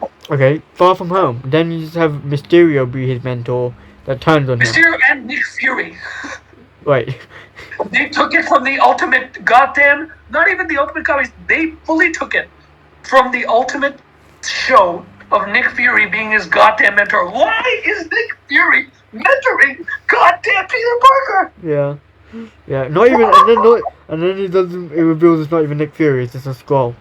Yeah. Okay, Far From Home. Then you just have Mysterio be his mentor that turns on him. Mysterio and Nick Fury. Right. They took it from the ultimate goddamn... Not even the Ultimate Comics. They fully took it from the ultimate show of Nick Fury being his goddamn mentor. Why is Nick Fury mentoring goddamn Peter Parker? Yeah. Yeah. Not even, and then he doesn't. It reveals it's not even Nick Fury. It's just a scroll.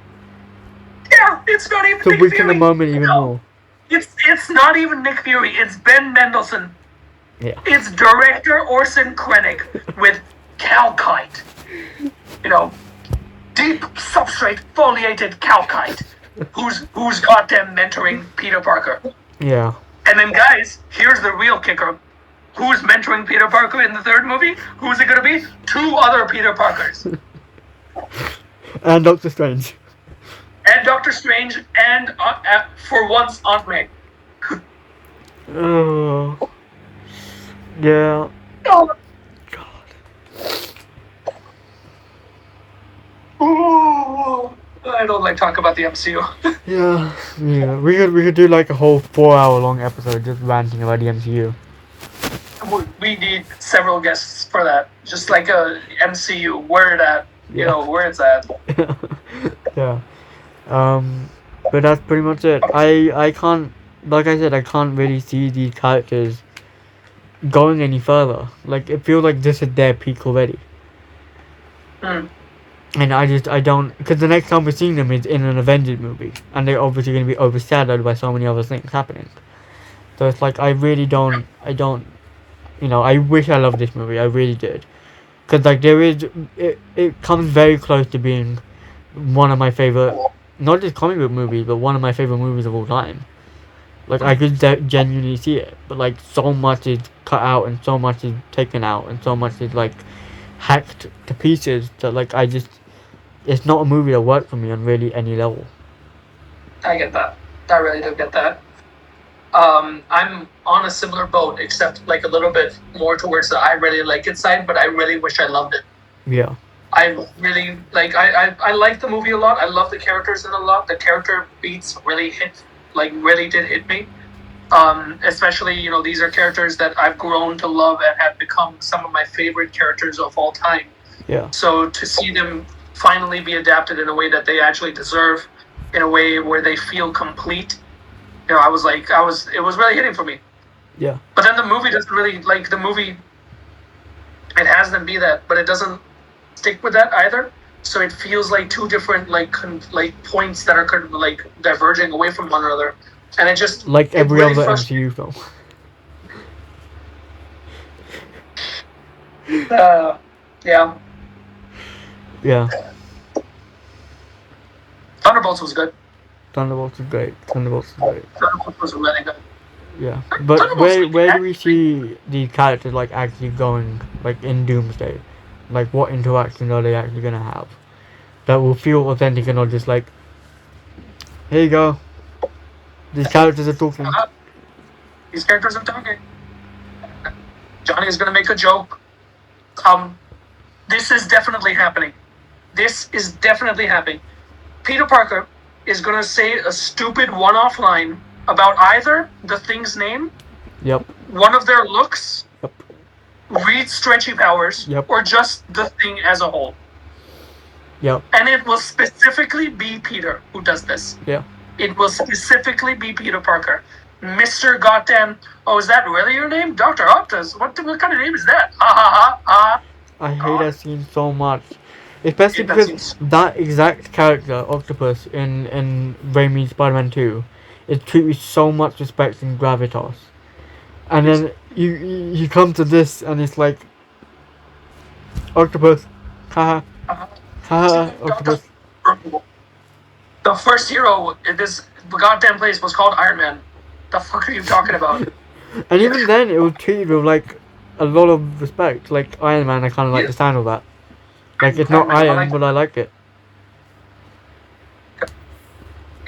Yeah, it's not even To Nick weaken Fury. the moment even No. more. It's not even Nick Fury. It's Ben Mendelsohn. Yeah. It's director Orson Krennic with calcite. You know, deep substrate foliated calcite. Who's goddamn mentoring Peter Parker? Yeah. And then, guys, here's the real kicker. Who's mentoring Peter Parker in the third movie? Who's it gonna be? Two other Peter Parkers. And Doctor Strange. And Doctor Strange and, for once, Aunt May. Oh. Yeah. Oh. Ooh, I don't like talking about the MCU. Yeah. Yeah. We could do like a whole 4 hour long episode just ranting about the MCU. We need several guests for that. Just like a MCU, where it at? You know, where it's at. Yeah. But that's pretty much it. I can't, like I said, I can't really see these characters going any further. Like, it feels like this is their peak already. Mm. And I don't, because the next time we're seeing them is in an Avengers movie, and they're obviously going to be overshadowed by so many other things happening. So it's like, I don't, you know, I wish I loved this movie, I really did. Because, like, it comes very close to being one of my favorite, not just comic book movies, but one of my favorite movies of all time. Like, I could genuinely see it, but, like, so much is cut out, and so much is taken out, and so much is, like, hacked to pieces that, like, it's not a movie that worked for me on really any level. I get that. I really do get that. I'm on a similar boat, except like a little bit more towards the I really like it side, but I really wish I loved it. Yeah. I really like. I like the movie a lot. I love the characters in it a lot. The character beats really really did hit me. Especially, you know, these are characters that I've grown to love and have become some of my favorite characters of all time. Yeah. So to see them finally be adapted in a way that they actually deserve, in a way where they feel complete. You know, it was really hitting for me. Yeah. But then the movie doesn't really, like, the movie, it has them be that, but it doesn't stick with that either. So it feels like two different, like, points that are like diverging away from one another, and it just Like it every really other frustrates. MCU film. Yeah, Yeah. Thunderbolts was good. Thunderbolts is great. Thunderbolts is great. Thunderbolts was really good. Yeah. But Thunderbolts, like, where do we actually, see these characters like actually going like in Doomsday? Like what interaction are they actually gonna have? That will feel authentic and not just like, here you go. These characters are talking. these characters are talking. Johnny is gonna make a joke. Um, this is definitely happening. This is definitely happening. Peter Parker is gonna say a stupid one-off line about either the Thing's name, Yep. one of their looks, Yep. Reed's stretchy powers, Yep. or just the Thing as a whole. Yep. And it will specifically be Peter who does this. Yeah. It will specifically be Peter Parker. Mr. Goddamn, oh, is that really your name? Dr. Octopus? What kind of name is that? Ha ha ha ha. I hate God. that scene so much. Especially Hate that because scene. that exact character, Octopus, in Raimi's Spider-Man 2, is treated with so much respect and gravitas. And then you come to this and it's like, Octopus, haha, haha, Octopus. The first hero in this goddamn place was called Iron Man. The fuck are you talking about? And even then, it was treated with like a lot of respect. Like Iron Man, I kind of like the sound of that. Like it's not iron, but I like it.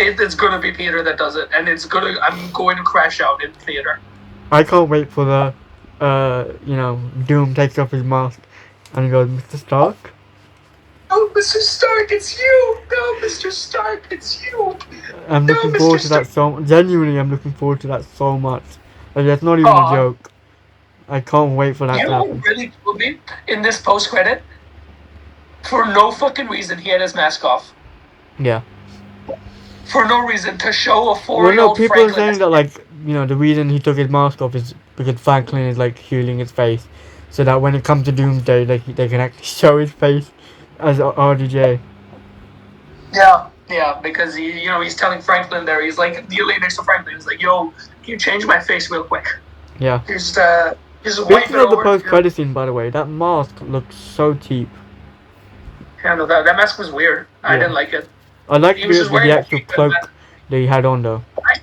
It's gonna be Peter that does it, and I'm going to crash out in theater. I can't wait for the, Doom takes off his mask and he goes, Mr. Stark. No, Mr. Stark, it's you. No, Mr. Stark, it's you. I'm No, looking Mr. forward to that Stark. so. Genuinely, I'm looking forward to that so much. Like that's not even a joke. I can't wait for that You to know happen. what really killed me in this post credit? For no fucking reason, he had his mask off. Yeah. For no reason, to show a Well, 4-year-old no, people Franklin. are saying that like the reason he took his mask off is because Franklin is like healing his face, so that when it comes to Doomsday, they can actually show his face as RDJ. Yeah, because he's telling Franklin there. He's like, kneeling next to Franklin. He's like, "Yo, can you change my face real quick?" Yeah. Just wipe Speaking it of the over. post-credit scene, by the way, that mask looks so cheap. Yeah, no, that mask was weird. I didn't like it. I like He was just the wearing actual cloak that he had on though. I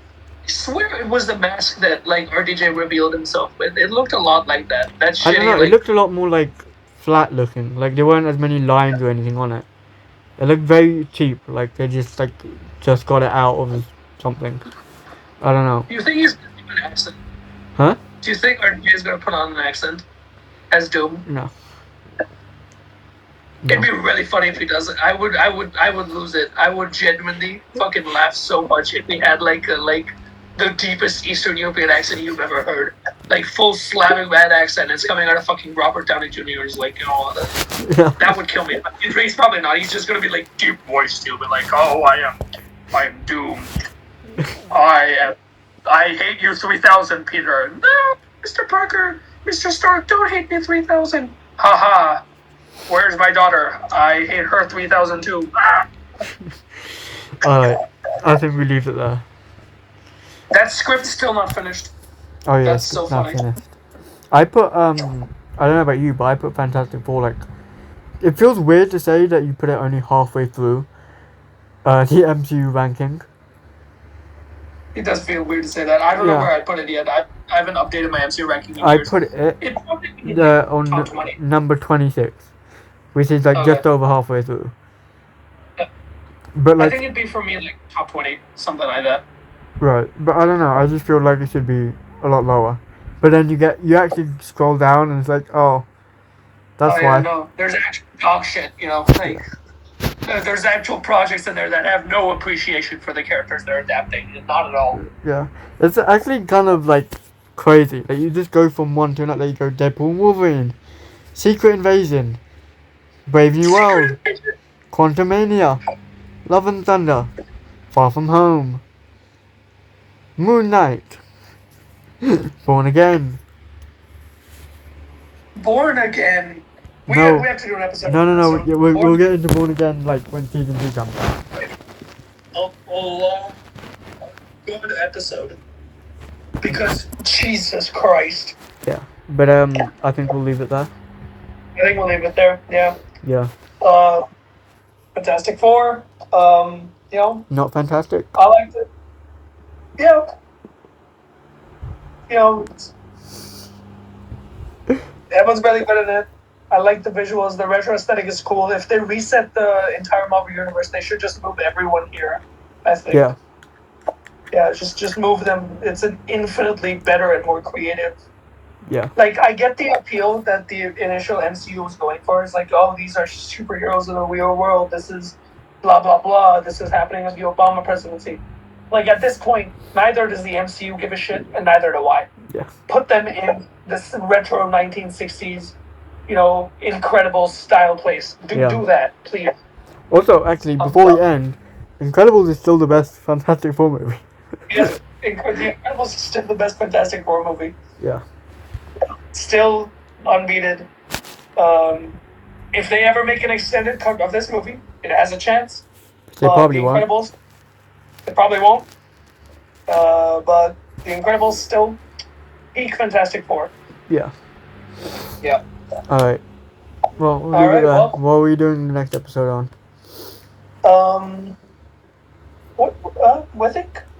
swear it was the mask that like RDJ revealed himself with. It looked a lot like that. That shitty. I don't know. Like, it looked a lot more like flat looking. Like there weren't as many lines or anything on it. It looked very cheap. Like they just got it out of something. I don't know. do you think he's gonna do an accent? Huh? Do you think RDJ is gonna put on an accent as Doom? No. It'd be really funny if he does it. I would lose it. I would genuinely fucking laugh so much if he had like the deepest Eastern European accent you've ever heard. Like full Slavic bad accent. It's coming out of fucking Robert Downey Jr. He's like, that would kill me. He's probably not. He's just gonna be like deep voice too, but like, oh, I am doomed. I hate you 3000, Peter. No, Mr. Parker, Mr. Stark, don't hate me 3000. Haha. Where's my daughter? I hate her 3000 too. Alright. I think we leave it there. That script's still not finished. Oh yeah, That's it's so not funny. finished. I put I don't know about you, but I put Fantastic Four like. It feels weird to say that you put it only halfway through. The MCU ranking. It does feel weird to say that. I don't know where I put it yet. I haven't updated my MCU ranking in years. I put it It probably on top 20. number 26, which is like Okay. just over halfway through. Yeah. But I like think it'd be for me like top 20, something like that. right, but I don't know. I just feel like it should be a lot lower. But then you actually scroll down and it's like, oh, that's why. No, there's actual dog shit, like there's actual projects in there that have no appreciation for the characters they're adapting, not at all. Yeah, it's actually kind of like crazy. Like you just go from one to another. You go Deadpool, Wolverine, Secret Invasion, Brave New World, Quantumania, Love and Thunder, Far From Home, Moon Knight, Born Again. Born Again. We No. have to do an episode. No. Yeah, we'll Born get into Born Again like when season 2 comes out. a long, good episode. Because Jesus Christ. Yeah. But I think we'll leave it there. I think we'll leave it there. Yeah. Yeah. Fantastic Four. You know, Not fantastic. I liked it. Yeah. You know, everyone's really good in it. I like the visuals. The retro aesthetic is cool. If they reset the entire Marvel universe, they should just move everyone here. I think. Yeah. Yeah, just move them. It's an infinitely better and more creative. Yeah. Like, I get the appeal that the initial MCU was going for. It's like, oh, these are superheroes in the real world. This is blah, blah, blah. This is happening with the Obama presidency. Like, at this point, neither does the MCU give a shit, and neither do I. Yeah. Put them in this retro 1960s, incredible style place. Do that, please. Also, actually, before we end, Incredibles is still the best Fantastic Four movie. Yes, The Incredibles is still the best Fantastic Four movie. Yeah. Still unbeaten. If they ever make an extended cut of this movie, it has a chance. They probably The won't. Incredibles, they probably won't. But The Incredibles still peak Fantastic Four. Yeah. Yeah. Alright. Well, we'll All leave it right, there. well. What are we doing the next episode on?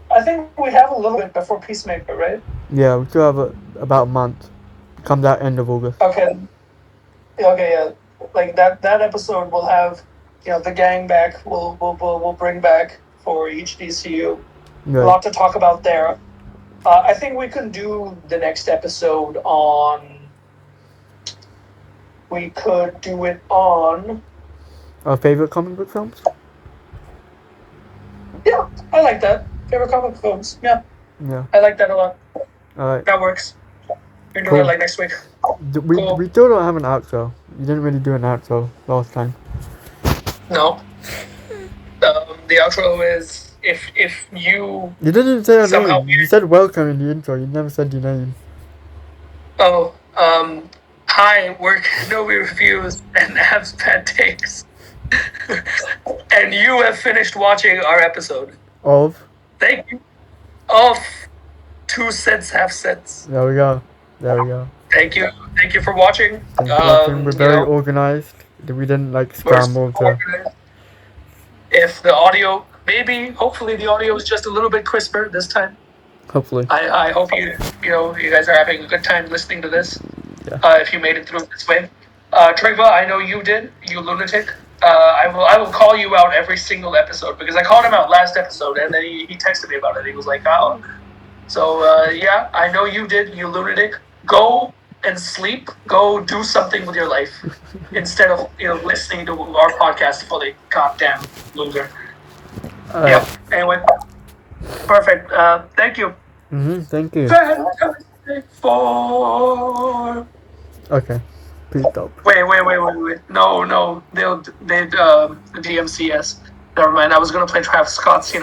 I think we have a little bit before Peacemaker, right? Yeah, we still have about a month. Comes out end of August. Okay. Yeah. Like that episode will have, the gang back. We'll bring back for each DCU. Right. A lot to talk about there. I think we can do the next episode on. We could do it on. Our favorite comic book films? Yeah, I like that. Favorite comic films. Yeah, Yeah. I like that a lot. Alright. That works. You're doing Cool. it like next week. Cool. We still don't have an outro. You didn't really do an outro last time. No. The outro is if you. You didn't even say your Somehow name. You said welcome in the intro. You never said your name. Oh, hi, we're Kenobi Reviews and Abs Bad Takes. And you have finished watching our episode. Of? Thank you. Of 2 cents, half cents. There we go. Thank you for watching. Thanks for watching. We're very organized. We didn't scramble to. If the audio, hopefully the audio is just a little bit crisper this time. Hopefully. I hope you guys are having a good time listening to this. Yeah. If you made it through this way. Trigva, I know you did, you lunatic. I will call you out every single episode because I called him out last episode and then he texted me about it. He was like, oh. So, yeah, I know you did, you lunatic. Go and sleep. Go do something with your life instead of, listening to our podcast fully. Goddamn loser. Yeah, anyway. Perfect. Thank you. Thank you. Fantastic Four. Okay. Please stop. Wait. No. They DMCS. Never mind. I was gonna play Travis Scott's,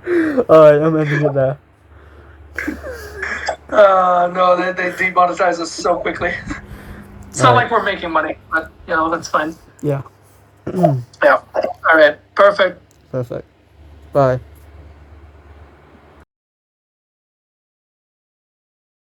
Alright, I'm ending it there. No, they demonetize us so quickly. It's not like we're making money, but that's fine. Yeah. Yeah. Alright. Perfect. Perfect. Bye.